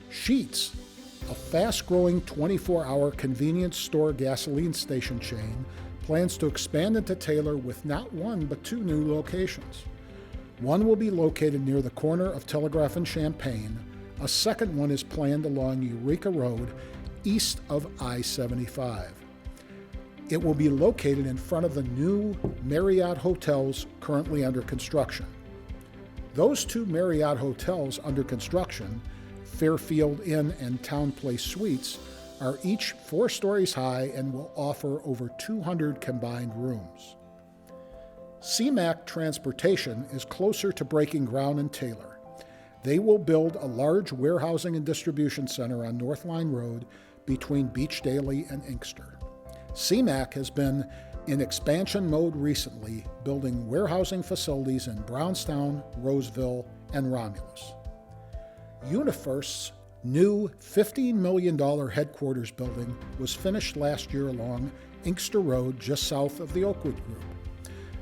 Sheetz, a fast-growing 24-hour convenience store gasoline station chain, plans to expand into Taylor with not one but 2 new locations. One will be located near the corner of Telegraph and Champaign. A second one is planned along Eureka Road, east of I-75. It will be located in front of the new Marriott hotels currently under construction. Those 2 Marriott hotels under construction, Fairfield Inn and Town Place Suites, are each 4 stories high and will offer over 200 combined rooms. CMAC Transportation is closer to breaking ground in Taylor. They will build a large warehousing and distribution center on North Line Road between Beach Daly and Inkster. CMAC has been in expansion mode recently, building warehousing facilities in Brownstown, Roseville, and Romulus. UniFirst's new $15 million headquarters building was finished last year along Inkster Road just south of the Oakwood Group.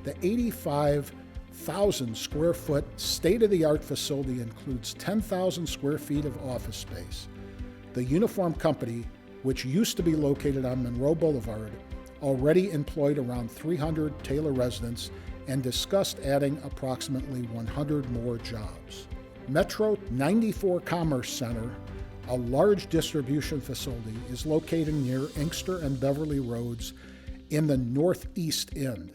The 85,000 square foot state-of-the-art facility includes 10,000 square feet of office space. The Uniform Company, which used to be located on Monroe Boulevard, already employed around 300 Taylor residents and discussed adding approximately 100 more jobs. Metro 94 Commerce Center, a large distribution facility, is located near Inkster and Beverly Roads in the northeast end.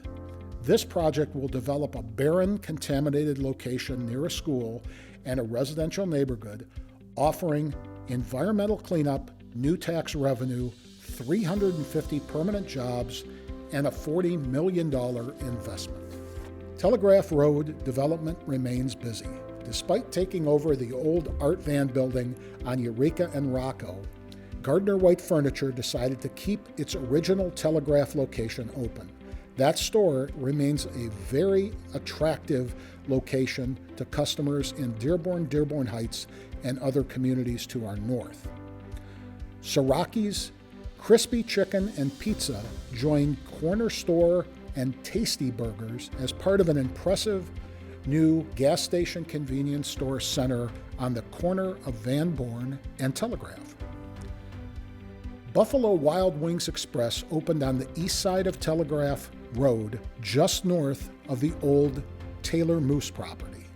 This project will develop a barren, contaminated location near a school and a residential neighborhood, offering environmental cleanup, new tax revenue, 350 permanent jobs, and a $40 million investment. Telegraph Road development remains busy. Despite taking over the old Art Van building on Eureka and Rocco, Gardner White Furniture decided to keep its original Telegraph location open. That store remains a very attractive location to customers in Dearborn Heights, and other communities to our north. Siraki's Crispy Chicken and Pizza joined Corner Store and Tasty Burgers as part of an impressive new gas station convenience store center on the corner of Van Born and Telegraph. Buffalo Wild Wings Express opened on the east side of Telegraph Road, just north of the old Taylor Moose property.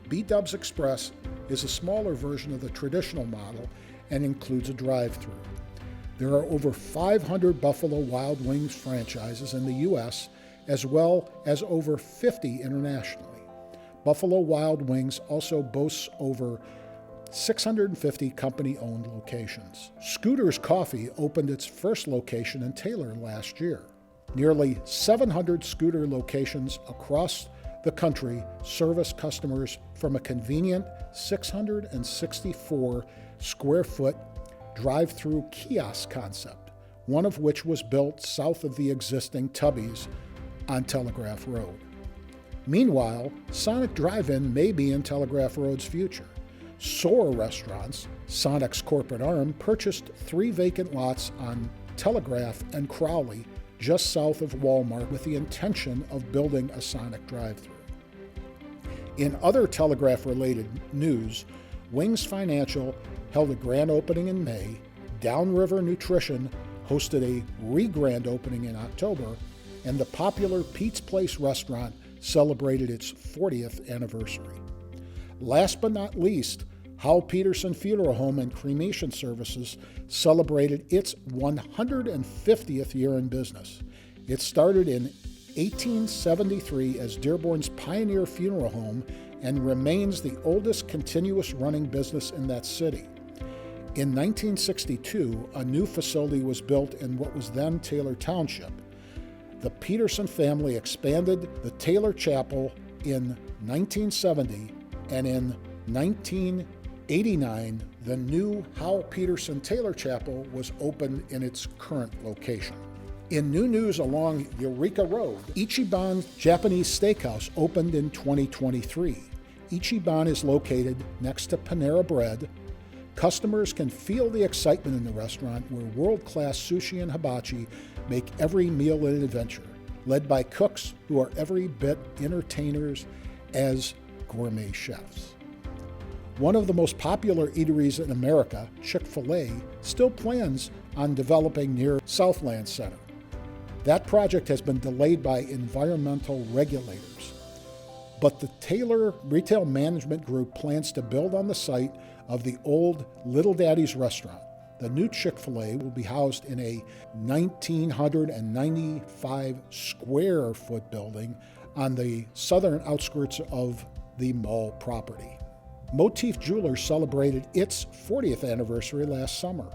B-Dubs Express is a smaller version of the traditional model and includes a drive-through. There are over 500 Buffalo Wild Wings franchises in the U.S., as well as over 50 internationally. Buffalo Wild Wings also boasts over 650 company-owned locations. Scooter's Coffee opened its first location in Taylor last year. Nearly 700 Scooter locations across the country service customers from a convenient 664 square foot drive-through kiosk concept, one of which was built south of the existing Tubby's on Telegraph Road. Meanwhile, Sonic Drive-In may be in Telegraph Road's future. Soar Restaurants, Sonic's corporate arm, purchased 3 vacant lots on Telegraph and Crowley, just south of Walmart, with the intention of building a Sonic drive-thru. In other Telegraph-related news, Wings Financial held a grand opening in May, Downriver Nutrition hosted a re-grand opening in October, and the popular Pete's Place restaurant celebrated its 40th anniversary. Last but not least, Howell Peterson Funeral Home and Cremation Services celebrated its 150th year in business. It started in 1873 as Dearborn's pioneer funeral home and remains the oldest continuous running business in that city. In 1962, a new facility was built in what was then Taylor Township. The Peterson family expanded the Taylor Chapel in 1970, and in 1989, the new Howell Peterson Taylor Chapel was opened in its current location. In new news along Eureka Road, Ichiban Japanese Steakhouse opened in 2023. Ichiban is located next to Panera Bread. Customers can feel the excitement in the restaurant, where world-class sushi and hibachi make every meal an adventure, led by cooks who are every bit entertainers as gourmet chefs. One of the most popular eateries in America, Chick-fil-A, still plans on developing near Southland Center. That project has been delayed by environmental regulators, but the Taylor Retail Management Group plans to build on the site of the old Little Daddy's restaurant. The new Chick-fil-A will be housed in a 1,995 square foot building on the southern outskirts of the mall property. Motif Jewelers celebrated its 40th anniversary last summer.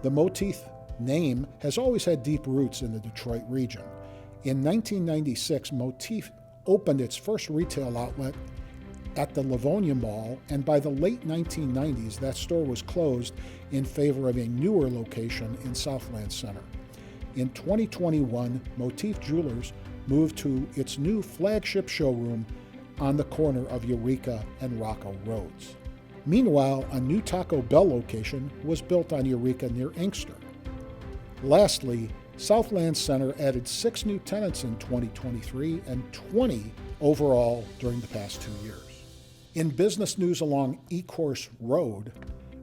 The Motif name has always had deep roots in the Detroit region. In 1996, Motif opened its first retail outlet at the Livonia Mall, and by the late 1990s, that store was closed in favor of a newer location in Southland Center. In 2021, Motif Jewelers moved to its new flagship showroom on the corner of Eureka and Rocco Roads. Meanwhile, a new Taco Bell location was built on Eureka near Inkster. Lastly, Southland Center added 6 new tenants in 2023 and 20 overall during the past 2 years. In business news along Ecorse Road,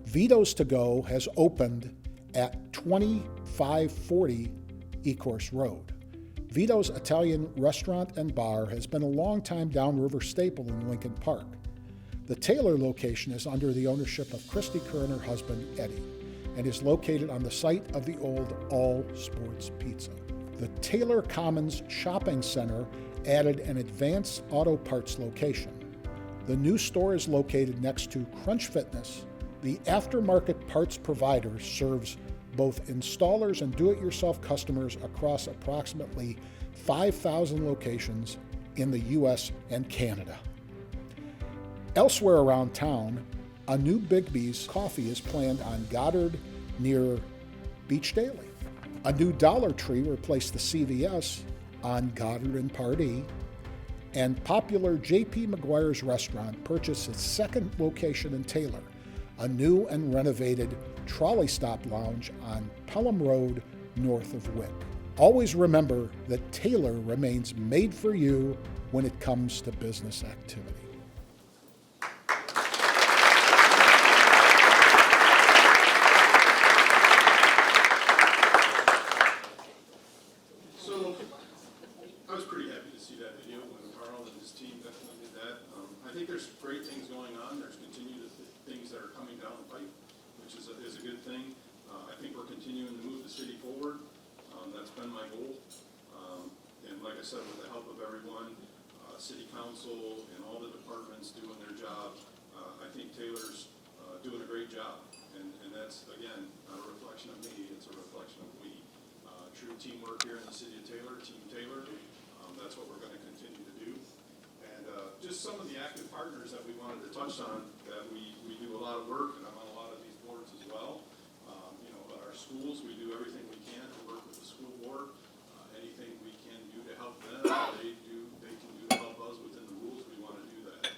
Vito's To Go has opened at 2540 Ecorse Road. Vito's Italian restaurant and bar has been a longtime downriver staple in Lincoln Park. The Taylor location is under the ownership of Christy Kerr and her husband, Eddie, and is located on the site of the old All Sports Pizza. The Taylor Commons Shopping Center added an advanced auto parts location. The new store is located next to Crunch Fitness. The aftermarket parts provider serves both installers and do-it-yourself customers across approximately 5,000 locations in the US and Canada. Elsewhere around town, a new Bigby's coffee is planned on Goddard near Beach Daily. A new Dollar Tree replaced the CVS on Goddard and Pardee, and popular J.P. McGuire's restaurant purchased its second location in Taylor, a new and renovated trolley stop lounge on Pelham Road north of Wick. Always remember that Taylor remains made for you when it comes to business activity. So, I was pretty happy to see that video when Carl and his team definitely did that. I think there's great things going on, there's continued things that are coming down the pipe, which is a good thing. I think we're continuing to move the city forward, that's been my goal. And like I said, with the help of everyone, city council and all the departments doing their job, I think Taylor's doing a great job. And that's, again, not a reflection of me, it's a reflection of we. True teamwork here in the city of Taylor, Team Taylor, that's what we're gonna continue to do. And just some of the active partners that we wanted to touch on, that we do a lot of work, and I'm on a lot of these boards as well. You know, at our schools, we do everything we can to work with the school board. Anything we can do to help them, they can do to help us within the rules, we wanna do that.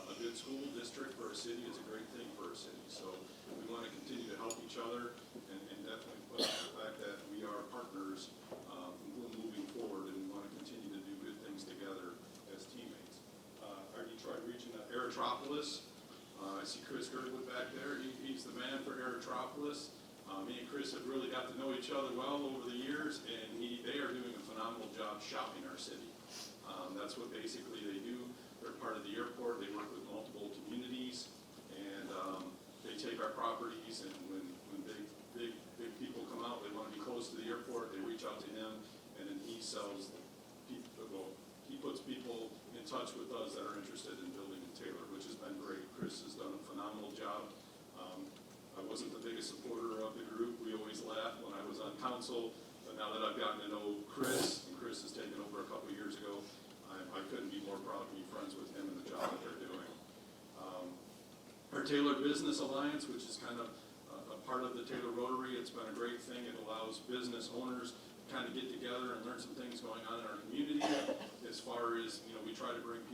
A good school district for a city is a great thing for a city, so we wanna continue to help each other and definitely put out the fact that we are partners, moving forward, and we wanna continue to do good things together as teammates. Our Detroit region, Aerotropolis, I see Chris Girdwood back there, he's the man for Aerotropolis. Me and Chris have really got to know each other well over the years, and they are doing a phenomenal job shopping our city. That's what basically they do. They're part of the airport, they work with multiple communities, and they take our properties, and when big people come out, they want to be close to the airport, they reach out to him, and then he sells people, well, he puts people in touch with us that are interested in building in Taylor, which has been great. Chris has done a phenomenal job. I wasn't the biggest supporter of the group. We always laughed when I was on council, but now that I've gotten to know Chris, and Chris has taken over a couple of years ago, I couldn't be more proud to be friends with him and the job that they're doing. Our Taylor Business Alliance, which is kind of a part of the Taylor Rotary, it's been a great thing. It allows business owners to kind of get together and learn some things going on in our community. As far as, you know, we try to bring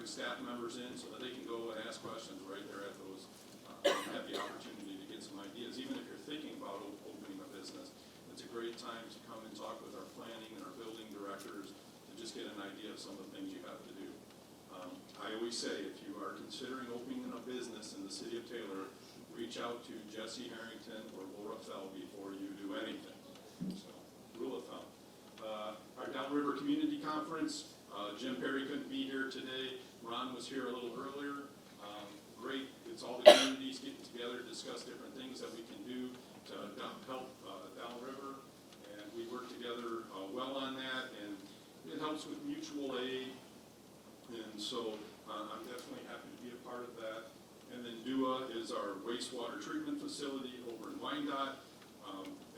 staff members in so that they can go and ask questions right there at those, have the opportunity to get some ideas. Even if you're thinking about opening a business, it's a great time to come and talk with our planning and our building directors to just get an idea of some of the things you have to do. I always say, if you are considering opening a business in the city of Taylor, reach out to Jesse Harrington or Laura Fell before you do anything. So, rule of thumb. Our Downriver Community Conference, Jim Perry couldn't be here today. Ron was here a little earlier. Great, it's all the communities getting together to discuss different things that we can do to help Downriver. And we work together well on that, and it helps with mutual aid. And so I'm definitely happy to be a part of that. And then DUA is our wastewater treatment facility over in Wyandotte.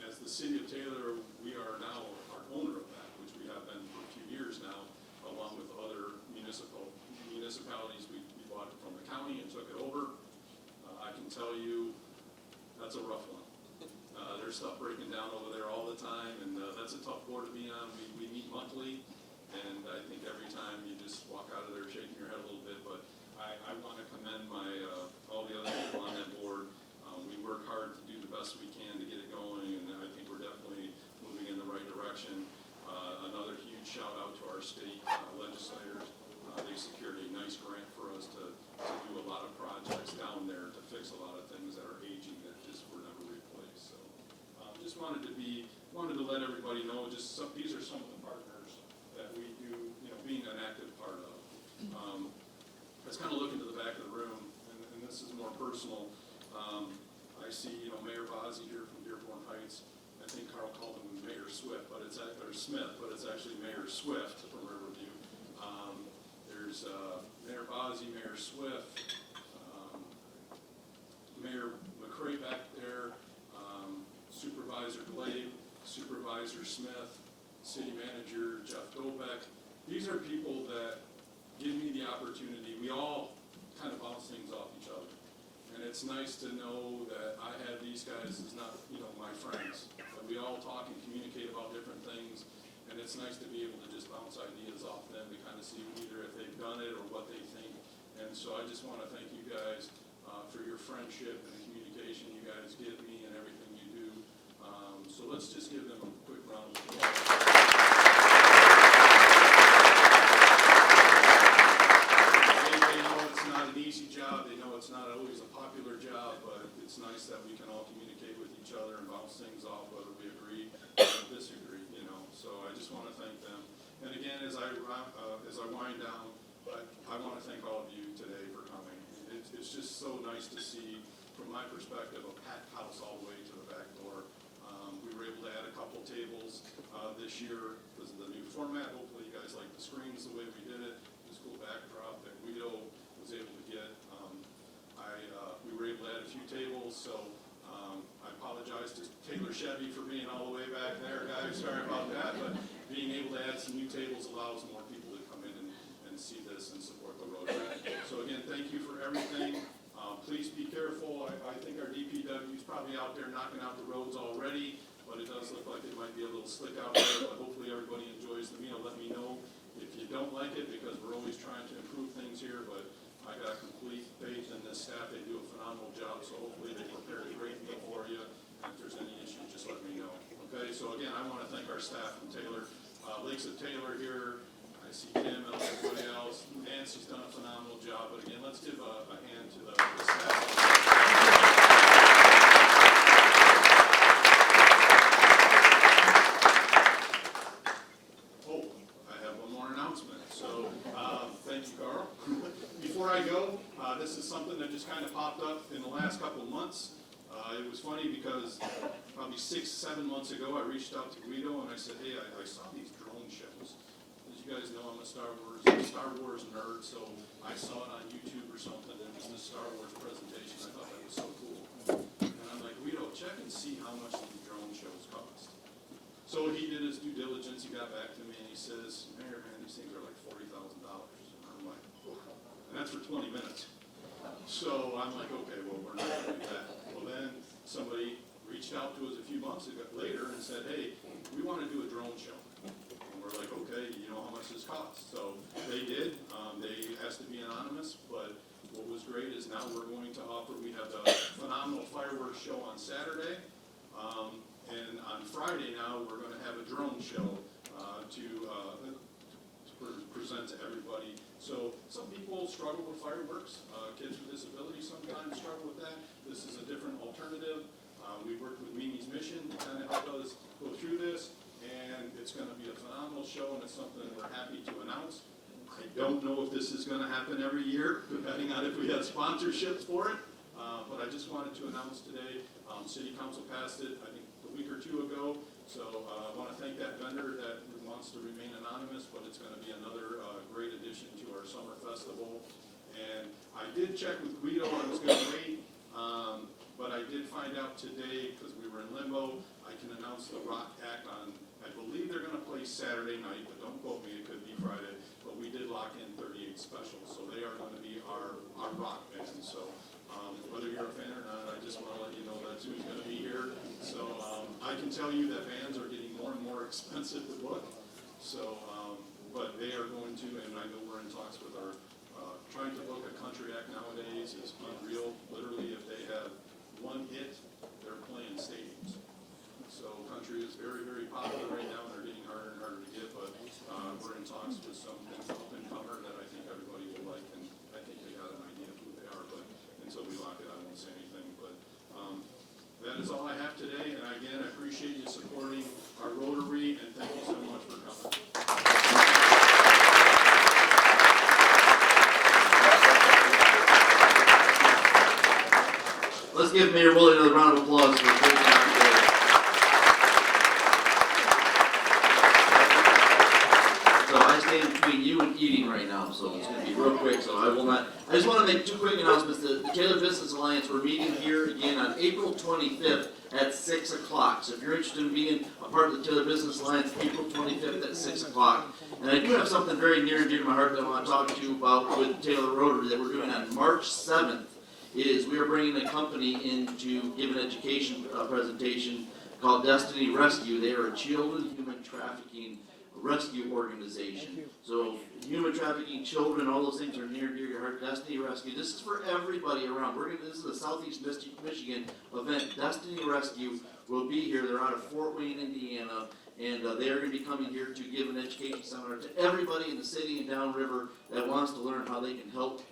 As the city of Taylor, we are now our owner of that, which we have been for a few years now, along with other municipalities. We bought it from the county and took it over. I can tell you, that's a rough one. There's stuff breaking down over there all the time, and that's a tough board to be on. We meet monthly, and I think every time you just walk out of there shaking your head a little bit, but I want to commend all the other people on that board. We work hard to do the best we can to get it going, and I think we're definitely moving in the right direction. Another huge shout out to our state legislators. They secured a nice grant for us to do a lot of projects down there to fix a lot of things that are aging that just were never replaced. So just wanted to let everybody know, these are some of the partners that we do, you know, being an active part of. Let's kind of look into the back of the room, and this is more personal. I see, you know, Mayor Bozzi here from Dearborn Heights. I think Carl called him Mayor Swift, but it's Smith, but it's actually Mayor Swift from Riverview. There's Mayor Bozzi, Mayor Swift, Mayor McCray back there, Supervisor Glade, Supervisor Smith, city manager Jeff Dobek. These are people that give me the opportunity. We all kind of bounce things off each other. And it's nice to know that I have these guys as not, my friends. But we all talk and communicate about different things. And it's nice to be able to just bounce ideas off them to kind of see either if they've done it or what they think. And so I just want to thank you guys for your friendship and the communication you guys give me and everything you do. So let's just give them a quick round of applause. They know it's not an easy job. They know it's not always a popular job, but it's nice that we can all communicate with each other and bounce things off, whether we agree or disagree. So I just want to thank them. And again, as I wind down, I want to thank all of you today for coming. It's just so nice to see, from my perspective, a packed house all the way to the back door. We were able to add a couple tables this year because of the new format. Hopefully you guys like the screens the way we did it. This cool backdrop that Guido was able to get. We were able to add a few tables, so I apologize to Taylor Chevy for being all the way back there, guys. Sorry about that, but being able to add some new tables allows more people to come in and see this and support the Rotary. So again, thank you for everything. Please be careful. I think our DPW is probably out there knocking out the roads already, but it does look like it might be a little slick out there. But hopefully everybody enjoys the meal. Let me know if you don't like it, because we're always trying to improve things here. But I got complete faith in this staff. They do a phenomenal job. So hopefully they prepare a great meal for you. If there's any issues, just let me know. Okay, so again, I want to thank our staff from Taylor, Lakes of Taylor here. I see Tim and everybody else. Nancy's done a phenomenal job, but again, let's give a hand to the staff. Oh, I have one more announcement. So, thank you, Carl. Before I go, this is something that just kind of popped up in the last couple of months. It was funny because probably 6-7 months ago, I reached out to Guido and I said, hey, I saw these drone shows. As you guys know, I'm a Star Wars nerd, so I saw it on YouTube or something. It was this Star Wars presentation. I thought that was so cool. And I'm like, Guido, check and see how much these drone shows cost. So he did his due diligence. He got back to me and he says, Mayor, man, these things are like $40,000. And I'm like, oh. And that's for 20 minutes. So I'm like, okay, well, we're not going to do that. Well, then somebody reached out to us a few months later and said, hey, we want to do a drone show. And we're like, okay, you know how much this costs? So they did. They asked to be anonymous, but what was great is now we're going to offer, we have the phenomenal fireworks show on Saturday. And on Friday now, we're going to have a drone show to present to everybody. So some people struggle with fireworks. Kids with disabilities sometimes struggle with that. This is a different alternative. We worked with Mimi's Mission to kind of help us go through this, and it's going to be a phenomenal show, and it's something we're happy to announce. I don't know if this is going to happen every year, depending on if we have sponsorships for it, but I just wanted to announce today. City Council passed it, I think, a week or two ago, so I want to thank that vendor that wants to remain anonymous, but it's going to be another great addition to our summer festival. And I did check with Guido, I was going to wait, but I did find out today, because we were in limbo, I can announce the Rock Act on, I believe they're going to play Saturday night, but don't quote me, it could be Friday, but we did lock in 38 specials, so they are going to be our rock band. So whether you're a fan or not, I just want to let you know that's who's going to be here. So I can tell you that bands are getting more and more expensive to book. So, but they are going to, and I know we're in talks with our, trying to book a country act nowadays is unreal. Literally, if they have one hit, they're playing stadiums. So country is very, very popular right now, and they're getting harder and harder to get, but we're in talks with some up-and-comer that I think everybody will like, and I think they got an idea of who they are, but until we lock it, I won't say anything. But that is all I have today, and again, I appreciate you supporting our Rotary, and thank you so much for coming. Let's give Mayor Woolley another round of applause for taking our day. So I stand between you and eating right now, so it's gonna be real quick, so I will not. I just wanna make two quick announcements. The Taylor Business Alliance, we're meeting here again on April 25th at 6 o'clock. So if you're interested in being a part of the Taylor Business Alliance, April 25th at 6 o'clock. And I do have something very near and dear to my heart that I wanna talk to you about with Taylor Rotary that we're doing on March 7th. Is we are bringing a company in to give an education presentation called Destiny Rescue. They are a children human trafficking rescue organization. So human trafficking, children, all those things are near and dear to your heart. Destiny Rescue. This is for everybody around. This is a Southeast Michigan event. Destiny Rescue will be here. They're out of Fort Wayne, Indiana, and they are going to be coming here to give an education seminar to everybody in the city and downriver that wants to learn how they can help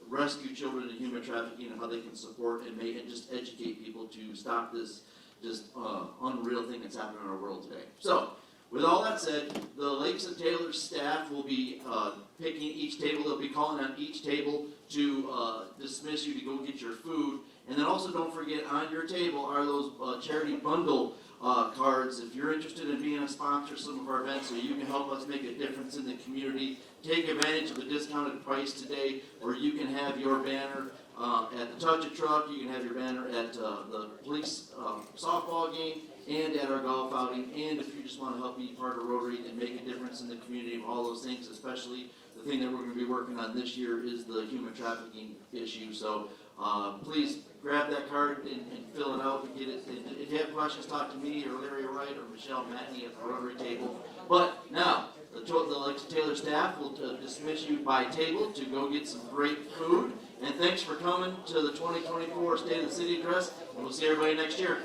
rescue children in human trafficking and how they can support and just educate people to stop this just unreal thing that's happening in our world today. So, with all that said, the Lakes and Taylor staff will be picking each table. They'll be calling on each table to dismiss you to go get your food. And then also don't forget, on your table are those charity bundle cards. If you're interested in being a sponsor of some of our events so you can help us make a difference in the community, take advantage of the discounted price today where you can have your banner at the Touch a Truck, you can have your banner at the police softball game, and at our golf outing, and if you just want to help be part of Rotary and make a difference in the community of all those things, especially the thing that we're going to be working on this year is the human trafficking issue. So please grab that card and fill it out and get it. And if you have questions, talk to me or Larry Wright or Michelle Matney at the Rotary table. But now, the Lakes and Taylor staff will dismiss you by table to go get some great food. And thanks for coming to the 2024 State of the City Address, and we'll see everybody next year.